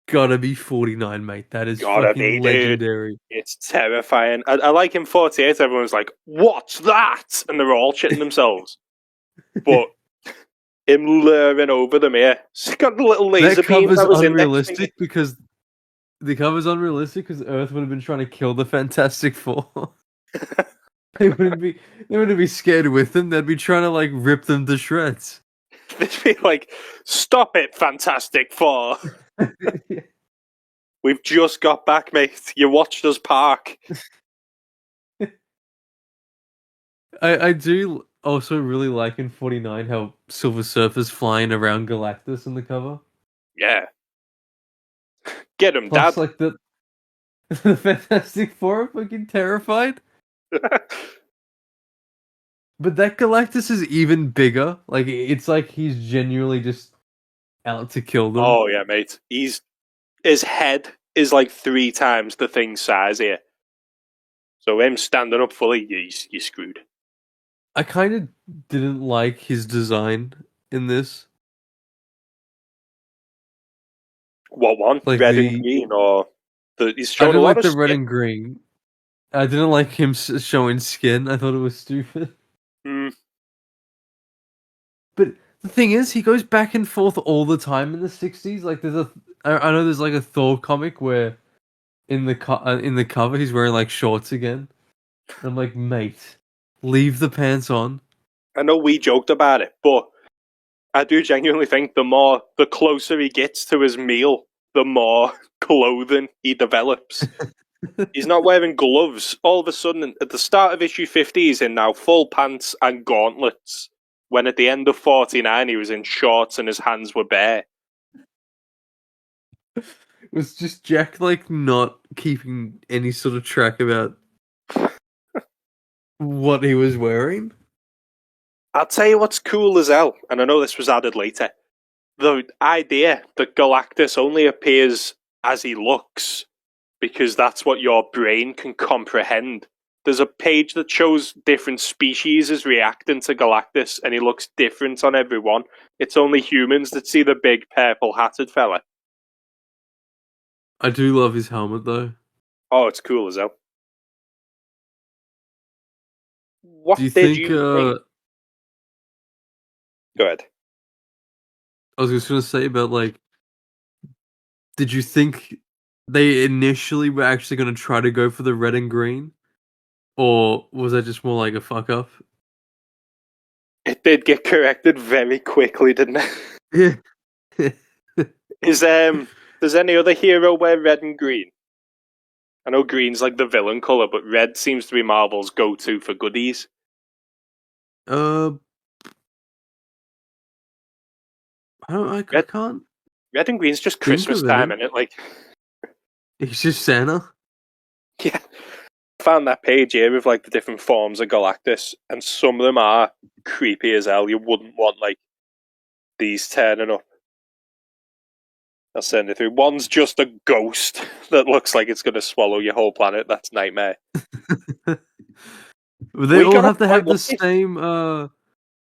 Gotta be 49, mate. That is fucking legendary. Dude. It's terrifying. I like in 48, everyone's like, what's that? And they're all shitting themselves. But him luring over them here. He's got the little laser beam that was unrealistic because the cover's unrealistic because Earth would have been trying to kill the Fantastic Four. They wouldn't be scared with them. They'd be trying to like rip them to shreds. They'd be like, stop it, Fantastic Four. We've just got back, mate. You watched us park. I do also really like in 49 how Silver Surfer's flying around Galactus in the cover. Yeah. Get him, Plus, Dad. like the Fantastic Four are fucking terrified. But that Galactus is even bigger. Like it's like he's genuinely just out to kill them. Oh yeah, mate. His head is like 3 times the thing's size here. So him standing up fully, you're screwed. I kind of didn't like his design in this. What one? Like Red and green, or he's I showing a didn't lot like of the red skin. and green. I didn't like him showing skin. I thought it was stupid. Mm. But the thing is, he goes back and forth all the time in the 60s. Like I know there's like a Thor comic where in the cover he's wearing like shorts again. And I'm like, mate, leave the pants on. I know we joked about it, but I do genuinely think the closer he gets to his meal, the more clothing he develops. He's not wearing gloves. All of a sudden, at the start of issue 50, he's in now full pants and gauntlets. When at the end of 49, he was in shorts and his hands were bare. It was just Jack like not keeping any sort of track about what he was wearing. I'll tell you what's cool as hell, and I know this was added later. The idea that Galactus only appears as he looks, because that's what your brain can comprehend. There's a page that shows different species is reacting to Galactus, and he looks different on every one. It's only humans that see the big purple hatted fella. I do love his helmet though. Oh, it's cool as hell. Do you What did think you think? Go ahead. I was just gonna say about like, did you think they initially were actually gonna try to go for the red and green? Or was that just more like a fuck up? It did get corrected very quickly, didn't it? Yeah. Does any other hero wear red and green? I know green's like the villain color, but red seems to be Marvel's go-to for goodies. uh I Red, can't red and green's just think Christmas of time, any. isn't it? Like, He's just Santa. yeah, I found that page here with like the different forms of Galactus, and some of them are creepy as hell. You wouldn't want like these turning up. I'll send it through. One's just a ghost that looks like it's going to swallow your whole planet. That's nightmare. They We all got off have to quite have the lucky. same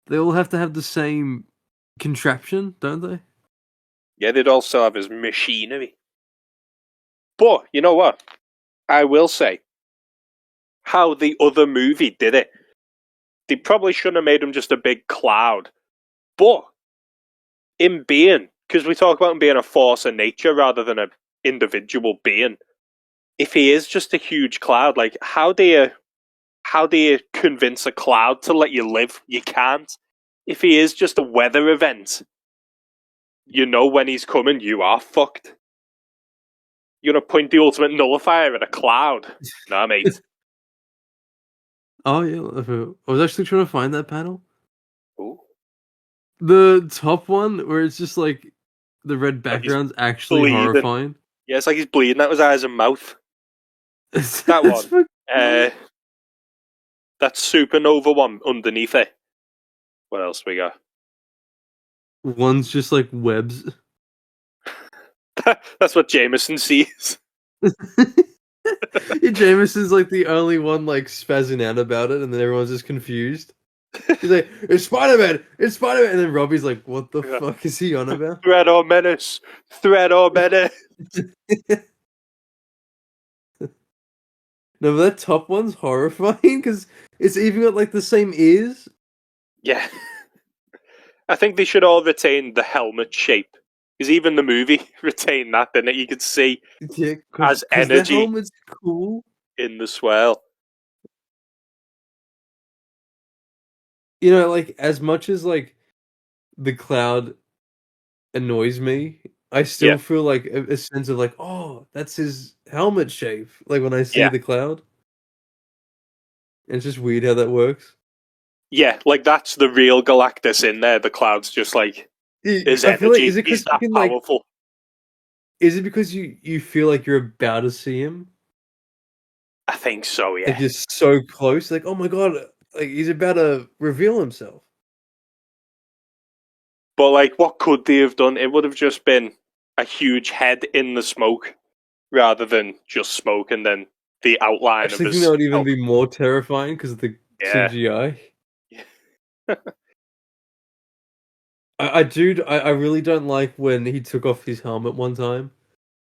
they all have to have the same contraption, don't they? Yeah, they'd also have his machinery. But you know what? I will say how the other movie did it. They probably shouldn't have made him just a big cloud. But him being, because we talk about him being a force of nature rather than an individual being. If he is just a huge cloud, like how do you convince a cloud to let you live? You can't. If he is just a weather event, you know when he's coming, you are fucked. You're gonna point the ultimate nullifier at a cloud. Nah, mate. Oh yeah, I was actually trying to find that panel. Ooh. The top one where it's just like the red Like he's background's actually bleeding. horrifying. Yeah, it's like he's bleeding out his eyes and mouth. That That's one. fucking Uh, that supernova one underneath it. What else we got? one's just like webs. That's what Jameson sees. Yeah, Jameson's like the only one like spazzing out about it, and then everyone's just confused. He's like, "It's Spider-Man! It's Spider-Man!" And then Robbie's like, "What the Yeah. fuck is he on about?" Threat or menace. Threat or menace. No, but that top one's horrifying because it's even got like the same ears. Yeah. I think they should all retain the helmet shape. Because even the movie retained that, didn't it? You could see Yeah, as because the energy helmet's cool. in the swirl. You know, like as much as like the cloud annoys me, I Yeah, still feel like a sense of like, oh, that's his helmet shape. Like when I see yeah. the cloud, it's just weird how that works. Yeah, like that's the real Galactus in there. The Cloud's just like his I feel like energy. He's that powerful. is it because you feel like you're about to see him? I think so. Like Yeah. you're so close, like, oh my god, like he's about to reveal himself. But like, what could they have done? It would have just been a huge head in the smoke, rather than just smoke and then the outline of Actually, I think that his would even helmet. be more terrifying because of the Yeah. CGI. I really don't like when he took off his helmet one time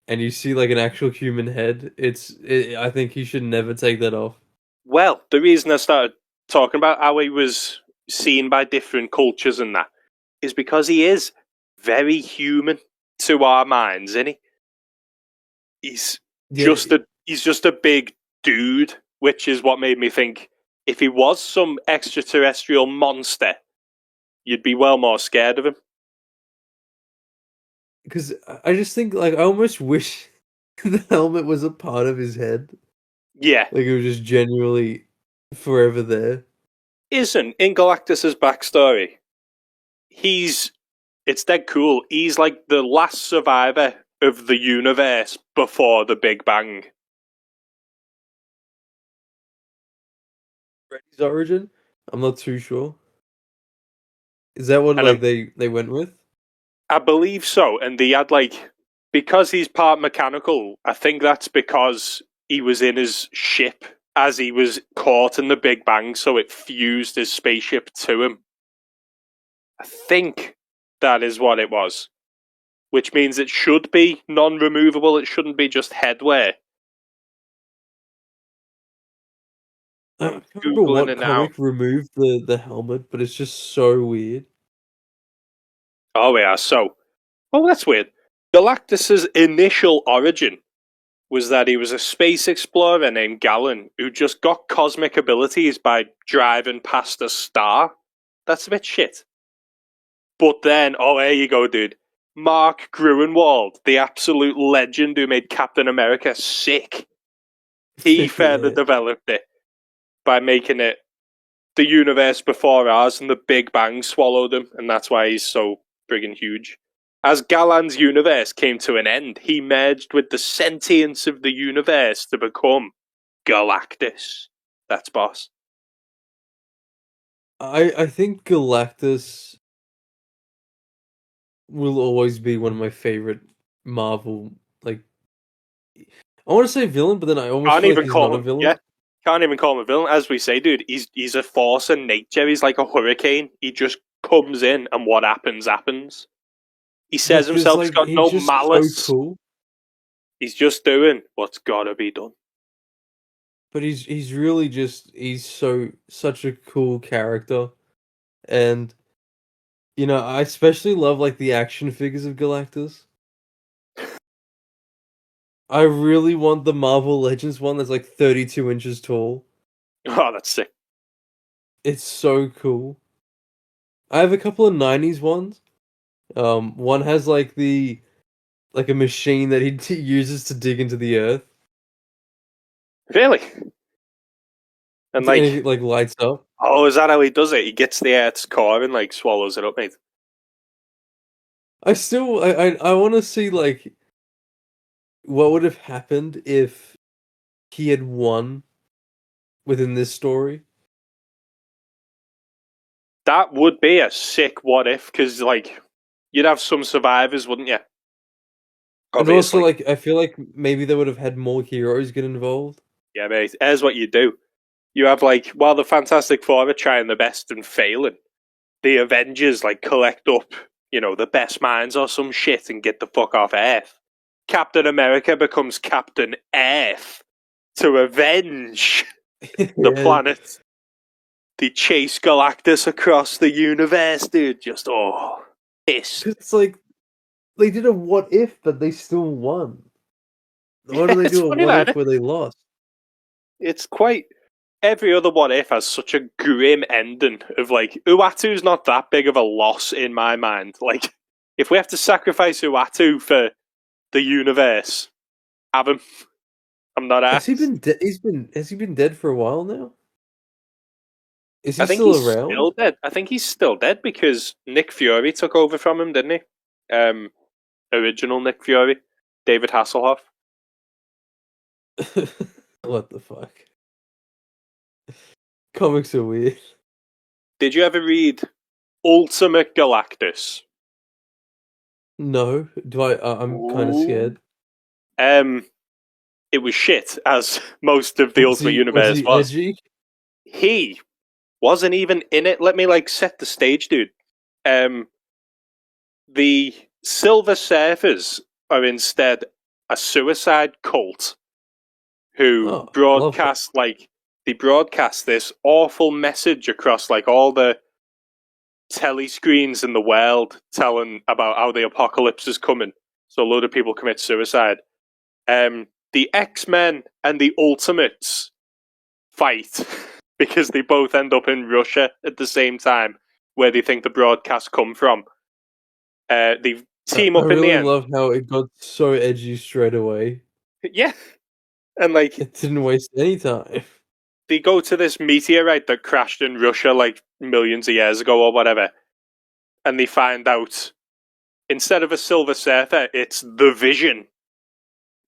and you see like an actual human head. I think he should never take that off. Well, the reason I started talking about how he was seen by different cultures and that is because he is very human to our minds, isn't he? He's Yeah, he's just a big dude, which is what made me think if he was some extraterrestrial monster, you'd be well more scared of him. because I just think like I almost wish the helmet was a part of his head. Yeah, Like it was just genuinely forever there. isn't in Galactus's backstory. He's it's dead cool. He's like the last survivor of the universe before the Big Bang. Freddy's origin? I'm not too sure. Is that what And like they went with? I believe so. And they had like, because he's part mechanical, I think that's because he was in his ship as he was caught in the Big Bang, so it fused his spaceship to him. I think that is what it was. Which means it should be non removable, it shouldn't be just headwear. I I'm can't remember Googling what it now. comic removed the helmet, but it's just so weird. Oh, yeah, so. Oh, that's weird. Galactus's initial origin was that he was a space explorer named Galen who just got cosmic abilities by driving past a star. That's a bit shit. But then, oh, there you go, dude. Mark Gruenwald, the absolute legend who made Captain America sick, he further Yeah. developed it by making it the universe before ours, and the Big Bang swallowed him, and that's why he's so friggin' huge. As Galan's universe came to an end, he merged with the sentience of the universe to become Galactus. That's boss. I think Galactus will always be one of my favorite Marvel, like I want to say villain, but then I almost Can't feel like even he's call not a him. Yeah, villain. can't even call him a villain. As we say, dude, he's a force in nature. He's like a hurricane. He just comes in, and what happens happens. He says But there's himself, he's like got he's no just so malice. cool. He's just doing what's gotta be done. But he's really just he's such a cool character. And I especially love like the action figures of Galactus. I really want the Marvel Legends one that's like 32 inches tall. Oh, that's sick. It's so cool. I have a couple of 90s ones. One has like a machine that he uses to dig into the earth, Really? And and like, it like lights up. oh, is that how he does it? He gets the Earth's core and like swallows it up, mate. I want to see like what would have happened if he had won within this story. That would be a sick what if, because like you'd have some survivors, wouldn't you? And also, Obviously. like, I feel like maybe they would have had more heroes get involved. Yeah, mate. Here's what you do. You have like, while the Fantastic Four are trying their best and failing, the Avengers like collect up, the best minds or some shit and get the fuck off Earth. Captain America becomes Captain Earth to avenge the Yeah, planet. They chase Galactus across the universe, dude. Just pissed. because it's like they did a what if, but they still won. Why do Yeah, they it's do a funny what that if where they lost? it's quite. Every other what if has such a grim ending of like Uatu's not that big of a loss in my mind. Like, if we have to sacrifice Uatu for the universe, have him. I'm not Has he asked. been? Has he been dead for a while now? Is I he think still he's around? still dead. I think he's still dead because Nick Fury took over from him, didn't he? Original Nick Fury, David Hasselhoff. What the fuck? Comics are weird. Did you ever read Ultimate Galactus? No, do I? I'm kind of Ooh. scared. It was shit, as most of the Was Ultimate he? Was Universe he was. edgy? He wasn't even in it. Let me set the stage, dude. The Silver Surfers are instead a suicide cult who Oh, love that. they broadcast this awful message across all the telly screens in the world, telling about how the apocalypse is coming. So a load of people commit suicide. The X-Men and the Ultimates fight because they both end up in Russia at the same time, where they think the broadcasts come from. They team I up in the really end. love how it got so edgy straight away. Yeah, and It didn't waste any time. they go to this meteorite that crashed in Russia millions of years ago or whatever, and they find out instead of a Silver Surfer, it's the Vision,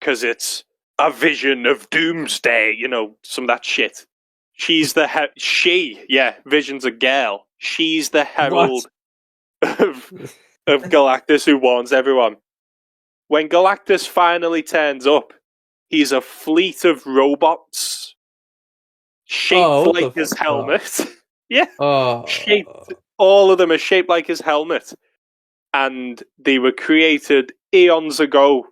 because it's a vision of doomsday, some of that shit. She's Vision's a girl. She's the What? herald of Galactus who warns everyone. When Galactus finally turns up, he's a fleet of robots shaped Oh, what like the his fuck? helmet. Yeah, Oh, shaped. All of them are shaped like his helmet, and they were created eons ago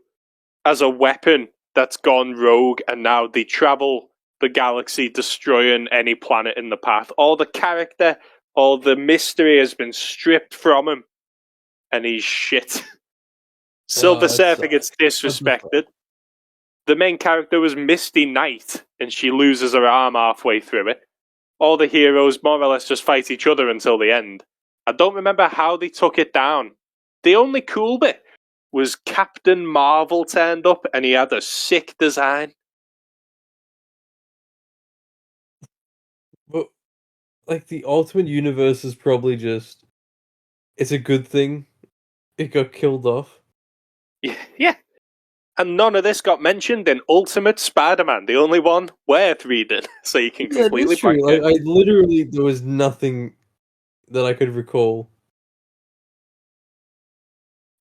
as a weapon that's gone rogue, and now they travel the galaxy, destroying any planet in the path. All the character, all the mystery has been stripped from him, and he's shit. Silver that Surfer sucks. gets What the disrespected. fuck? The main character was Misty Knight, and she loses her arm halfway through it. All the heroes more or less just fight each other until the end. I don't remember how they took it down. The only cool bit was Captain Marvel turned up and he had a sick design. But like the Ultimate Universe is probably just it's a good thing it got killed off. Yeah. And none of this got mentioned in Ultimate Spider-Man, the only one worth reading, so you can Yeah, completely that's true. blank Like it. I literally there was nothing that I could recall.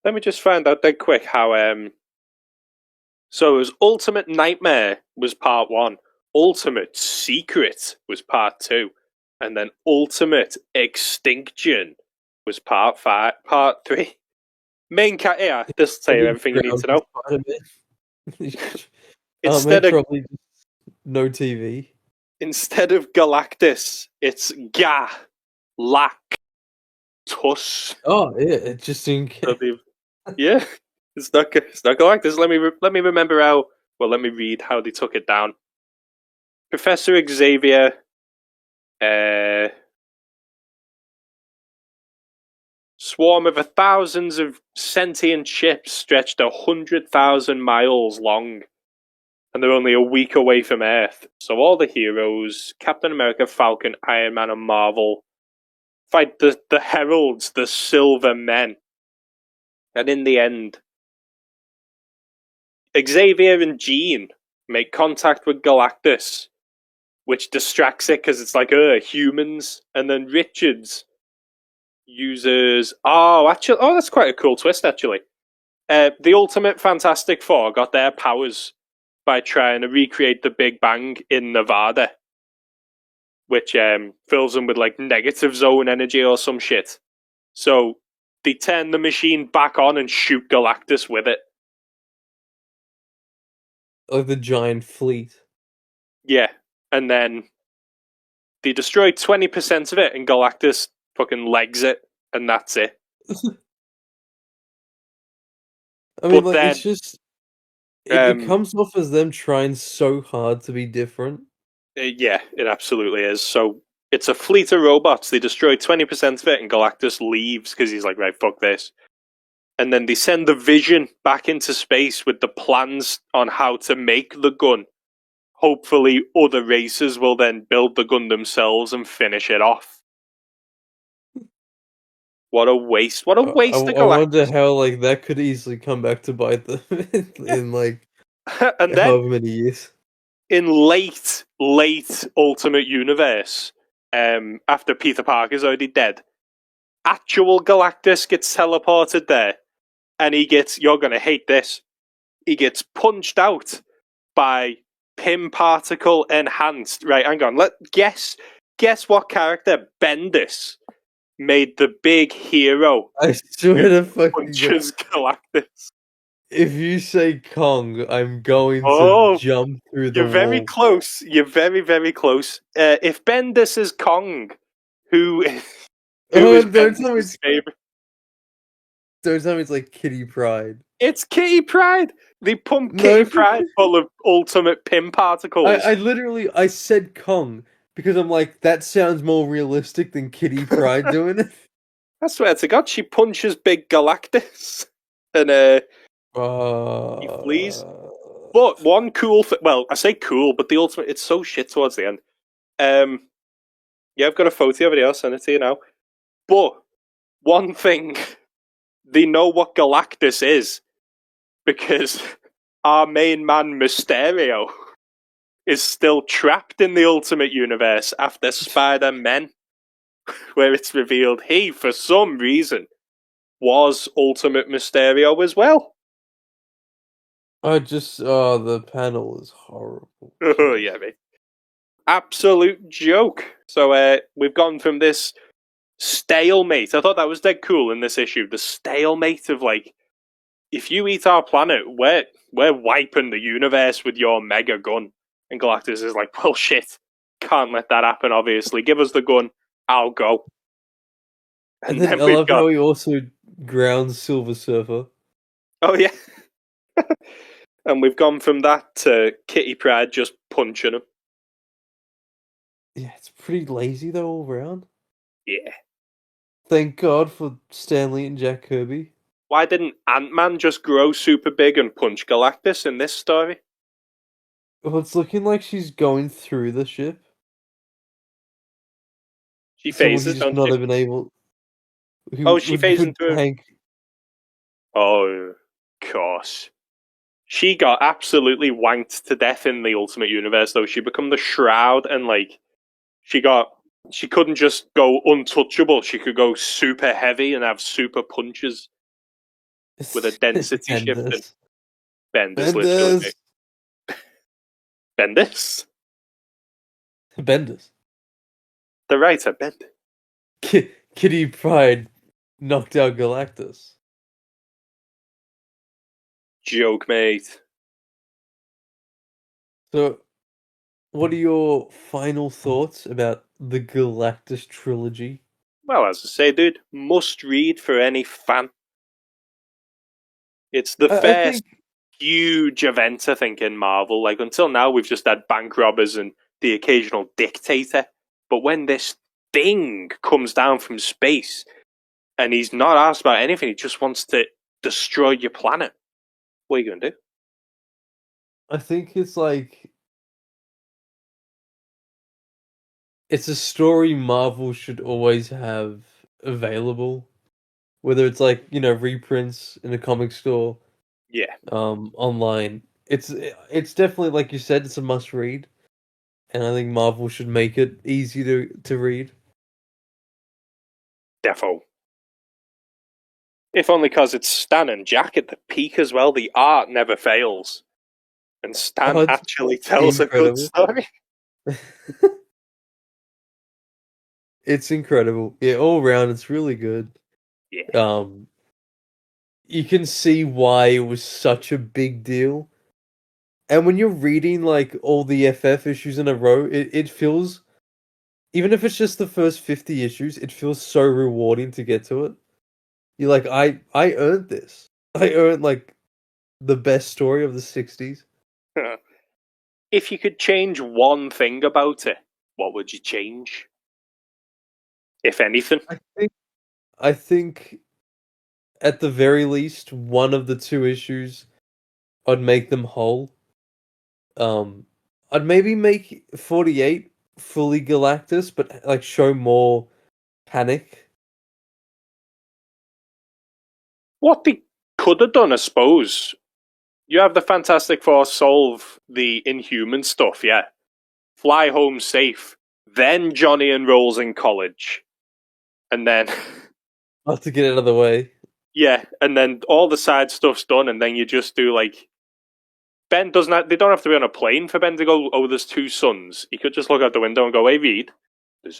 Let me just find out that quick how so it was Ultimate Nightmare was part 1, Ultimate Secret was part 2, and then Ultimate Extinction was part 3. Yeah, this will tell you everything you need Ground to know. Spider-Man. Instead Mate, of probably just no TV. instead of Galactus, it's Galactus. Oh yeah, it just didn't. So yeah, it's not Galactus. Let me remember how. Well, let me read how they took it down. Professor Xavier, uh, swarm of thousands of sentient ships stretched 100,000 miles long, and they're only a week away from Earth. So all the heroes, Captain America, Falcon, Iron Man, and Marvel, fight the heralds, the Silver Men. And in the end, Xavier and Jean make contact with Galactus, which distracts it because it's humans. And then Richards uses that's quite a cool twist actually. The Ultimate Fantastic Four got their powers by trying to recreate the Big Bang in Nevada, which fills them with negative zone energy or some shit. So they turn the machine back on and shoot Galactus with it. Like the giant fleet. Yeah, and then they destroy 20% of it, and Galactus fucking legs it, and that's it. I mean, But like then, it's just it um, comes off as them trying so hard to be different. yeah, it absolutely is. So it's a fleet of robots. They destroy 20% of it, and Galactus leaves because he's like, right, fuck this. And then they send the Vision back into space with the plans on how to make the gun. hopefully other races will then build the gun themselves and finish it off. What a waste! What a waste of I wonder Galactus! how like that could easily come back to bite them Yeah. in like And then however many years. in late Ultimate Universe, after Peter Parker's already dead, actual Galactus gets teleported there, and he gets, you're gonna hate this, he gets punched out by Pym Particle Enhanced. Right, hang on, guess what character Bendis made the big hero I swear who to fucking God. punches Galactus. If you say Kong, I'm going to Oh, jump through the you're very wall. close. You're very, very close. If Bendis is Kong, who who Oh, is Bendis' favorite? don't tell me it's like Kitty Pryde. It's Kitty Pryde. They pump No, Kitty Pryde full of ultimate Pym particles. I literally I said Kong because I'm like that sounds more realistic than Kitty Pryde doing it. I swear to God, she punches big Galactus, and he flees. Uh, But one cool, well, I say cool, but the ultimate, it's so shit towards the end. Yeah, I've got a photo of it. I'll send it to you now. But one thing, they know what Galactus is because our main man Mysterio is still trapped in the Ultimate Universe after Spider-Man, where it's revealed he, for some reason, was Ultimate Mysterio as well. I just the panel is horrible. Oh yeah, mate. Absolute joke. So we've gone from this stalemate. I thought that was dead cool in this issue. The stalemate of like, if you eat our planet, we're wiping the universe with your mega gun. And Galactus is like, well, shit, can't let that happen. Obviously, give us the gun, I'll go. And And then then I we've love got, how he also grounds Silver Surfer. oh yeah, and we've gone from that to Kitty Pryde just punching him. Yeah, it's pretty lazy though all around. Yeah. Thank God for Stanley and Jack Kirby. Why didn't Ant-Man just grow super big and punch Galactus in this story? Well, it's looking like she's going through the ship, She so will he phases, just don't not she? have been able? Oh, Who she phased would into him. Hank? Oh, of course. She got absolutely wanked to death in the Ultimate Universe, though. She became the Shroud, and like she couldn't just go untouchable. She could go super heavy and have super punches with a density shift. And Bendis. Bendis, literally, Bendis. Bendis, Bendis. the writer, Bendis. Kitty Pryde knocked out Galactus. Joke, mate. So, what are your final thoughts about the Galactus trilogy? Well, as I say, dude, must read for any fan. It's the I first think huge event, I think, in Marvel. Like, until now, we've just had bank robbers and the occasional dictator. But when this thing comes down from space and he's not asked about anything, he just wants to destroy your planet, what are you going to do? it's like it's a story Marvel should always have available, whether it's like reprints in a comic store, Yeah, online. It's definitely like you said, it's a must read, and I think Marvel should make it easy to read. defo. If only because it's Stan and Jack at the peak as well. The art never fails. And Oh, Stan it's actually tells a good incredible. story. It's incredible. Yeah, all around it's really good. Yeah, Um, you can see why it was such a big deal. And when you're reading like all the FF issues in a row, it feels, even if it's just the first 50 issues, it feels so rewarding to get to it. You're like, I earned this. I earned like the best story of the 60s. if you could change one thing about it, what would you change? If anything? I think I think at the very least one of the two issues I'd make them whole. Um I'd maybe make 48 fully Galactus, but like show more panic. What they could have done, I suppose, you have the Fantastic Four solve the Inhuman stuff, yeah. Fly home safe. Then Johnny enrolls in college. And then, I'll have to get out of the way. yeah, and then all the side stuff's done, and then you just do like. Ben doesn't have, they don't have to be on a plane for Ben to go, oh, there's two suns. He could just look out the window and go, hey, Reed, there's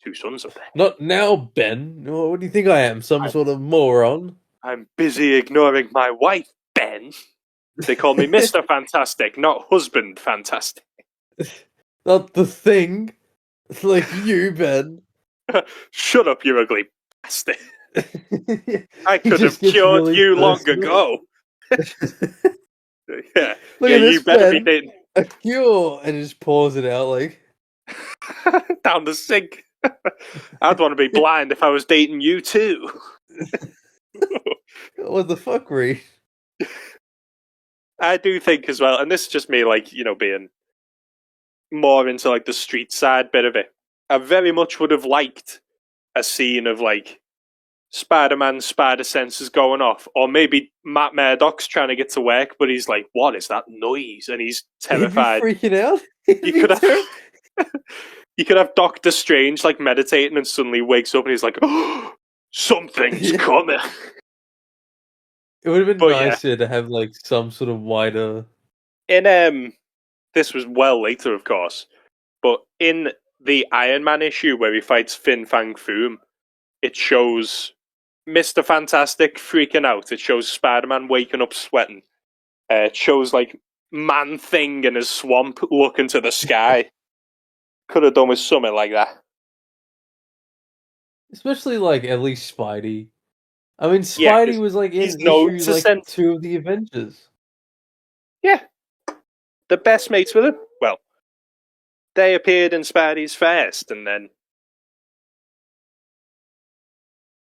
two suns up there. Not now, Ben. What do you think I am? Some sort of moron? I'm busy ignoring my wife, Ben. They call me Mr. Fantastic, not Husband Fantastic. Not the Thing. Like you, Ben. Shut up, you ugly bastard. I He could have just gets cured really you long personal. ago. Yeah, Look yeah, at this, you better be Ben. dating A cure, and just pours it out like. down the sink. I'd want to be blind if I was dating you too. What the fuck, Reed? I do think as well, and this is just me, like, you know, being more into like the street side bit of it. I very much would have liked a scene of like Spider-Man's spider senses going off, or maybe Matt Murdock's trying to get to work, but he's like, "What is that noise?" And he's terrified. He'd be freaking out. You could have, you could have Doctor Strange like meditating, and suddenly wakes up and he's like, "Oh, something's coming." It would have been But nicer to have like some sort of wider. in this was well later, of course, but in the Iron Man issue where he fights Fin Fang Foom, it shows Mr. Fantastic freaking out. It shows Spider-Man waking up sweating. It shows like Man Thing in his swamp looking to the sky. Could have done with something like that. Especially like at least Spidey. I mean, Yeah, Spidey 'cause was like he's in known issue to like send. 2 of the Avengers. Yeah, the best mates with him. Well, they appeared in Spidey's first, and then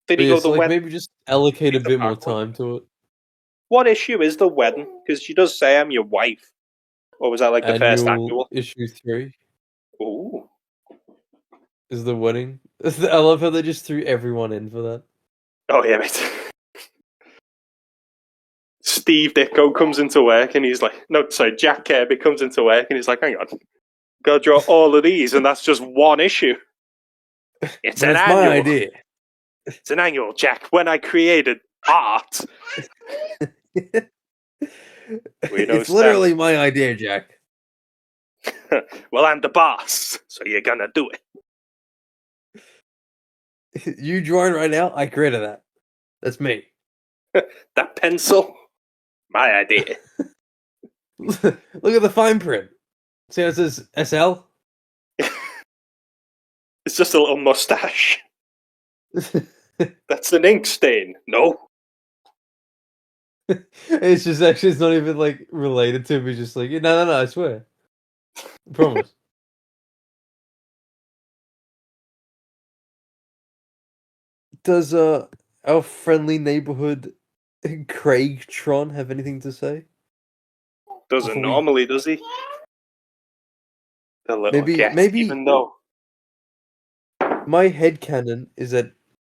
did But he yeah, go so the like wedding? maybe just allocate a Peter bit more Parker one? time to it. What issue is the wedding? Because she does say, "I'm your wife," or was that like the first Annual annual? issue 3 Ooh. is the wedding. I love how they just threw everyone in for that. Oh yeah, mate. Steve Ditko comes into work and he's like, no, sorry, Jack Kirby comes into work and he's like, hang on, gotta draw all of these and that's just one issue. It's But an it's my annual. idea. It's an annual, Jack. When I created art, we don't It's literally my idea, Jack. Well, I'm the boss, so you're gonna do it. You drawing right now? I created that. That's me. That pencil, my idea. Look at the fine print. See how it says SL? It's just a little mustache. That's an ink stain. No. It's just actually, it's not even like related to me. Just like, no, I swear. I promise. Does our friendly neighborhood Craig Tron have anything to say? Doesn't Before we normally, does he? The little cat, maybe even though. my headcanon is that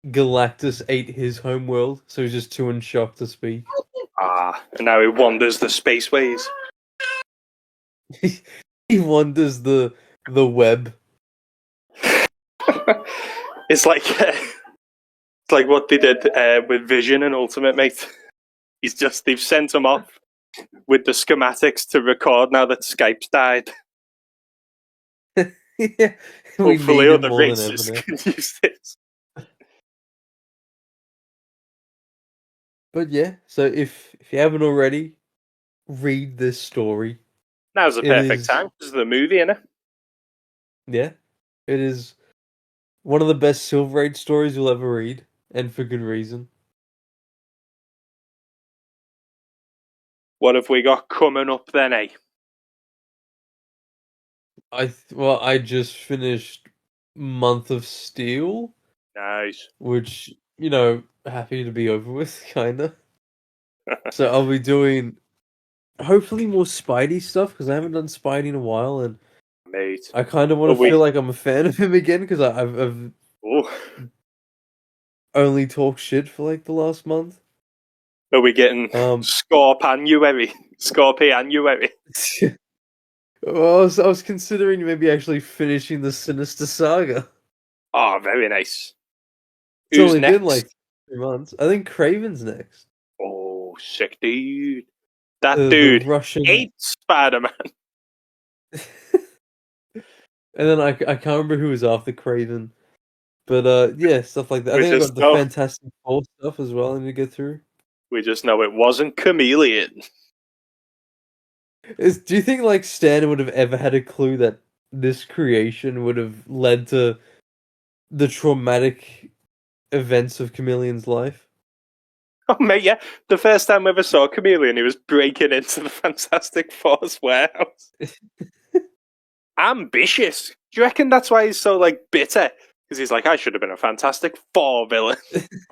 Galactus ate his homeworld, so he's just too in shock to speak. And now he wanders the spaceways. He wanders the web. It's like what they did with Vision and Ultimate, mate. They've sent him off with the schematics to record now that Skype's died. Yeah, Hopefully need other more than races ever now. can use this. But yeah, so if you haven't already, read this story. Now's the It perfect is, time. This is the movie, innit? yeah, it is one of the best Silver Age stories you'll ever read, and for good reason. What have we got coming up then, eh? I just finished Month of Steel, Nice. which, happy to be over with, kinda. So I'll be doing hopefully more Spidey stuff because I haven't done Spidey in a while, and mate. I kind of want to feel like I'm a fan of him again because I've Oh, only talked shit for like the last month. are we getting Um, Scorpanuary? Scorpianuary? well, I was considering maybe actually finishing the Sinister Saga. Oh, very nice. It's Who's only been like next? 3 months. I think Craven's next. Oh, sick dude. That The dude Russian, hates Spider-Man. and then I can't remember who was after Craven, but yeah, stuff like that. I We think I just got the know. Fantastic Four stuff as well. I need to get through. We just know it wasn't Chameleon. Do you think like Stan would have ever had a clue that this creation would have led to the traumatic events of Chameleon's life? Oh, mate, yeah. The first time I ever saw Chameleon, he was breaking into the Fantastic Four's warehouse. Ambitious. Do you reckon that's why he's so, like, bitter? Because he's like, I should have been a Fantastic Four villain.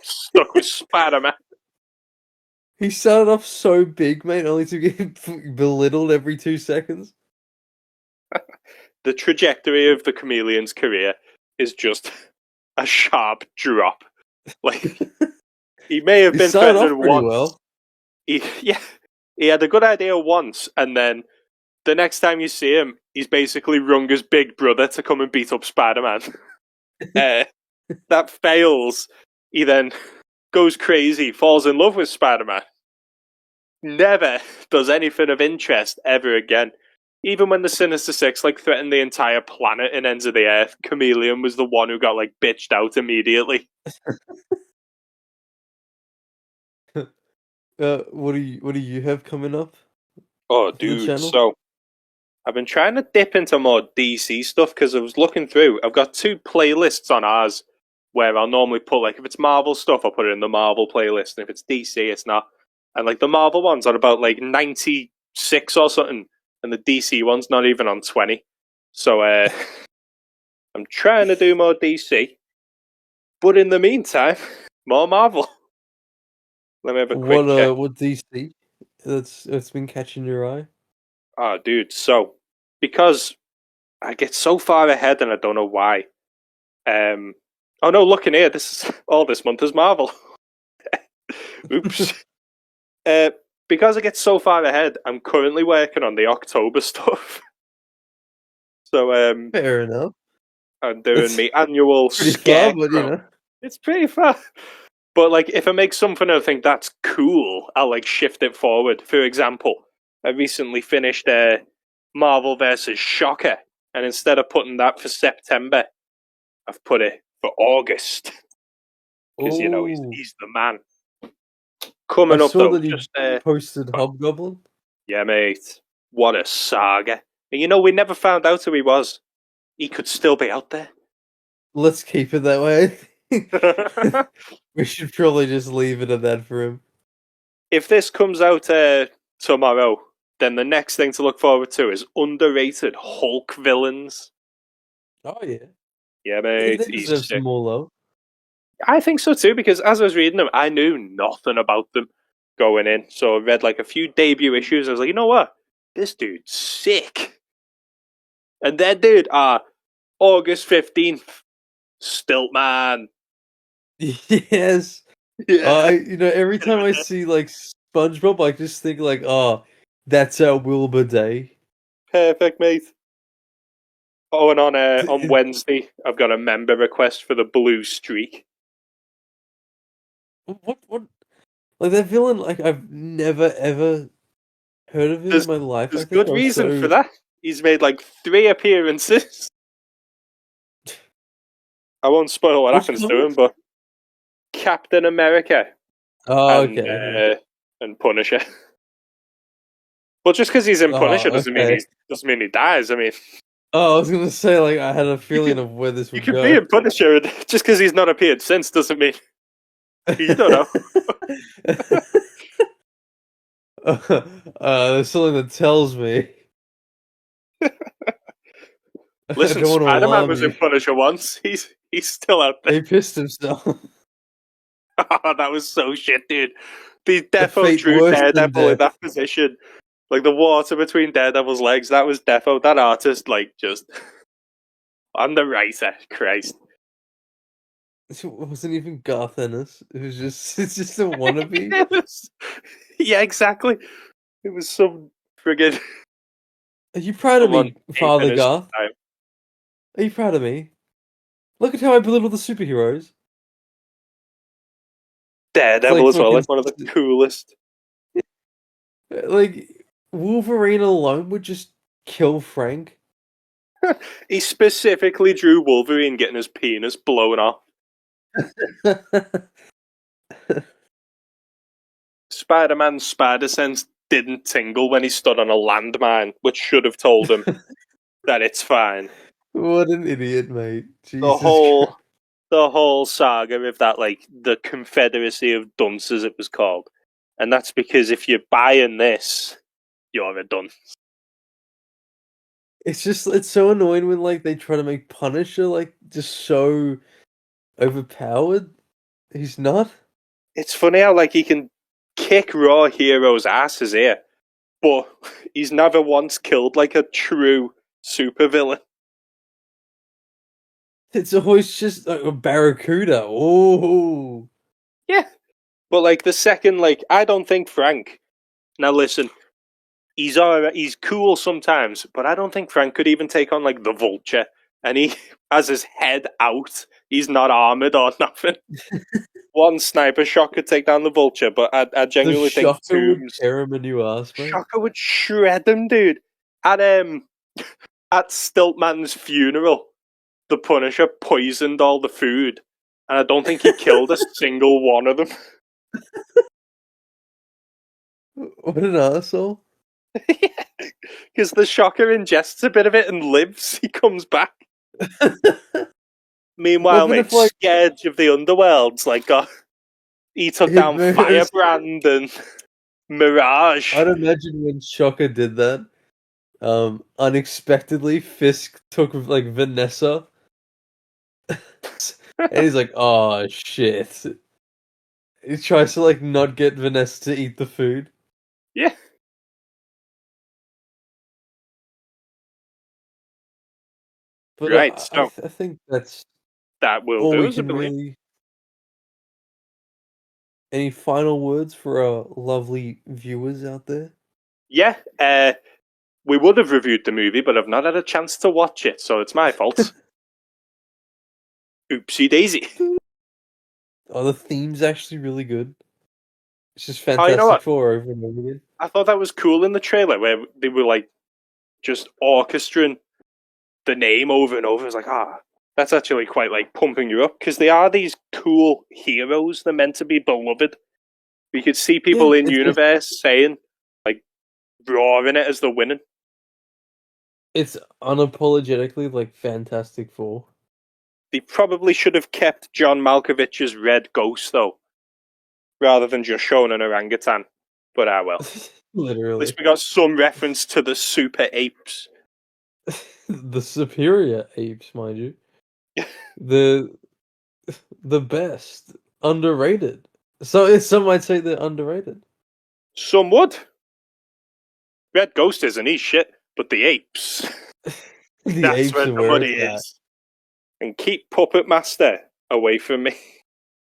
Stuck with Spider-Man. He started off so big, mate, only to get belittled every 2 seconds. The trajectory of the Chameleon's career is just a sharp drop. Like, he may have He been started off threatened pretty once. well. He had a good idea once, and then the next time you see him, he's basically rung his big brother to come and beat up Spider-Man. That fails. He then goes crazy, falls in love with Spider-Man. Never does anything of interest ever again. Even when the Sinister Six like threatened the entire planet and ends of the Earth, Chameleon was the one who got like bitched out immediately. What do you have coming up Oh, for the dude. channel? So I've been trying to dip into more DC stuff because I was looking through. I've got 2 playlists on ours where I'll normally put like if it's Marvel stuff, I'll put it in the Marvel playlist, and if it's DC, it's not. And like the Marvel one's on about like 96 or something, and the DC one's not even on 20. So I'm trying to do more DC, but in the meantime, more Marvel. Let me have a quick check. What DC that's been catching your eye? Oh, dude. So because I get so far ahead, and I don't know why. Um, oh no, look in here. This is all this month is Marvel. Oops. Because I get so far ahead, I'm currently working on the October stuff. So Fair enough. I'm doing It's my annual pretty far, but you scarecrow. know. It's pretty far. But like if I make something I think that's cool, I'll like shift it forward. For example, I recently finished Marvel vs. Shocker, and instead of putting that for September, I've put it for August. Because you know Oh, he's the man. I Coming up saw though, that you just posted Hobgoblin. yeah, mate. What a saga! And you know we never found out who he was. He could still be out there. Let's keep it that way. We should probably just leave it at that for him. If this comes out tomorrow, then the next thing to look forward to is underrated Hulk villains. Oh yeah, Yeah, mate, they he's deserve some sick. more love. I think so too, because as I was reading them, I knew nothing about them going in. So I read like a few debut issues. I was like, you know what? This dude's sick. And then, dude, August 15th, Stiltman. Yes. Yeah. Every time I see like SpongeBob, I just think like, oh, that's our Wilbur Day. Perfect, mate. Oh, and on It- Wednesday, I've got a member request for the Blue Streak. what like that villain? Like I've never ever heard of him in There's my life. I there's think good I was reason for so. that. He's made like 3 appearances. I won't spoil what Which happens to him, comics? but Captain America Oh, and okay. Punisher. But just because he's in Punisher Oh, okay. doesn't mean he dies. I mean, Oh, I was gonna say like I had a you feeling could of where this you would could be go. in Punisher, and just because he's not appeared since doesn't mean you don't know. There's something that tells me. I Listen, don't want to Spider Man alarm was in you. Punisher once. He's still out there. He pissed himself. Oh, that was so shit, dude. The A Defo fate drew worse than Daredevil in death. that position. Like the water between Daredevil's legs, that was defo. That artist, like, just on the writer, Christ. It wasn't even Garth Ennis. It's just a wannabe. Yeah, exactly. It was some friggin' Are you proud of someone me, aping Father his Garth? style. Are you proud of me? Look at how I belittle the superheroes. It's Daredevil like as well, fucking like one of the coolest. like Wolverine alone would just kill Frank. He specifically drew Wolverine getting his penis blown off. Spider-Man's spider sense didn't tingle when he stood on a landmine, which should have told him that it's fine. What an idiot, mate. The Jesus Christ. whole the whole saga of that, like the Confederacy of Dunces, it was called, and that's because if you're buying this, you're a dunce. It's so annoying when like they try to make Punisher like just so overpowered. He's not. It's funny how like he can kick raw heroes' asses here, but he's never once killed like a true supervillain. It's always just like a barracuda. Oh, Yeah, but like the second, like I don't think Frank. Now listen, he's alright, he's cool sometimes, but I don't think Frank could even take on like the Vulture, and he has his head out. He's not armored or nothing. One sniper shot could take down the Vulture, but I the genuinely think shocker would Tombs tear him a new ass, mate. Shocker would shred him, dude. At at Stiltman's funeral, the Punisher poisoned all the food, and I don't think he killed a single one of them. What an asshole. Because the Shocker ingests a bit of it and lives. He comes back. Meanwhile, What mate, if like Scourge of the Underworld's like he took down it Firebrand and Mirage. I'd imagine when Shocker did that, unexpectedly Fisk took like Vanessa, and he's like, "Oh shit!" He tries to like not get Vanessa to eat the food. Yeah, But right. So I think that's that will all do we us, I can believe. really. Any final words for our lovely viewers out there? Yeah, we would have reviewed the movie, but I've not had a chance to watch it, so it's my fault. Oopsie daisy. Oh, the theme's actually really good. It's just Oh, you know Fantastic what? Four over and over again. I thought that was cool in the trailer where they were like just orchestrating the name over and over. It's like, that's actually quite like pumping you up because they are these cool heroes. They're meant to be beloved. You could see people Yeah, in universe saying, like, roaring it as they're winning. it's unapologetically like Fantastic Four. They probably should have kept John Malkovich's Red Ghost though, rather than just showing an orangutan. But well. At Literally. least we got some reference to the super apes. The superior apes, mind you. The the best. Underrated. So some might say they're underrated. Some would. Red Ghost isn't his shit, but the apes. The That's apes where are the where money it's at. is. And keep Puppet Master away from me.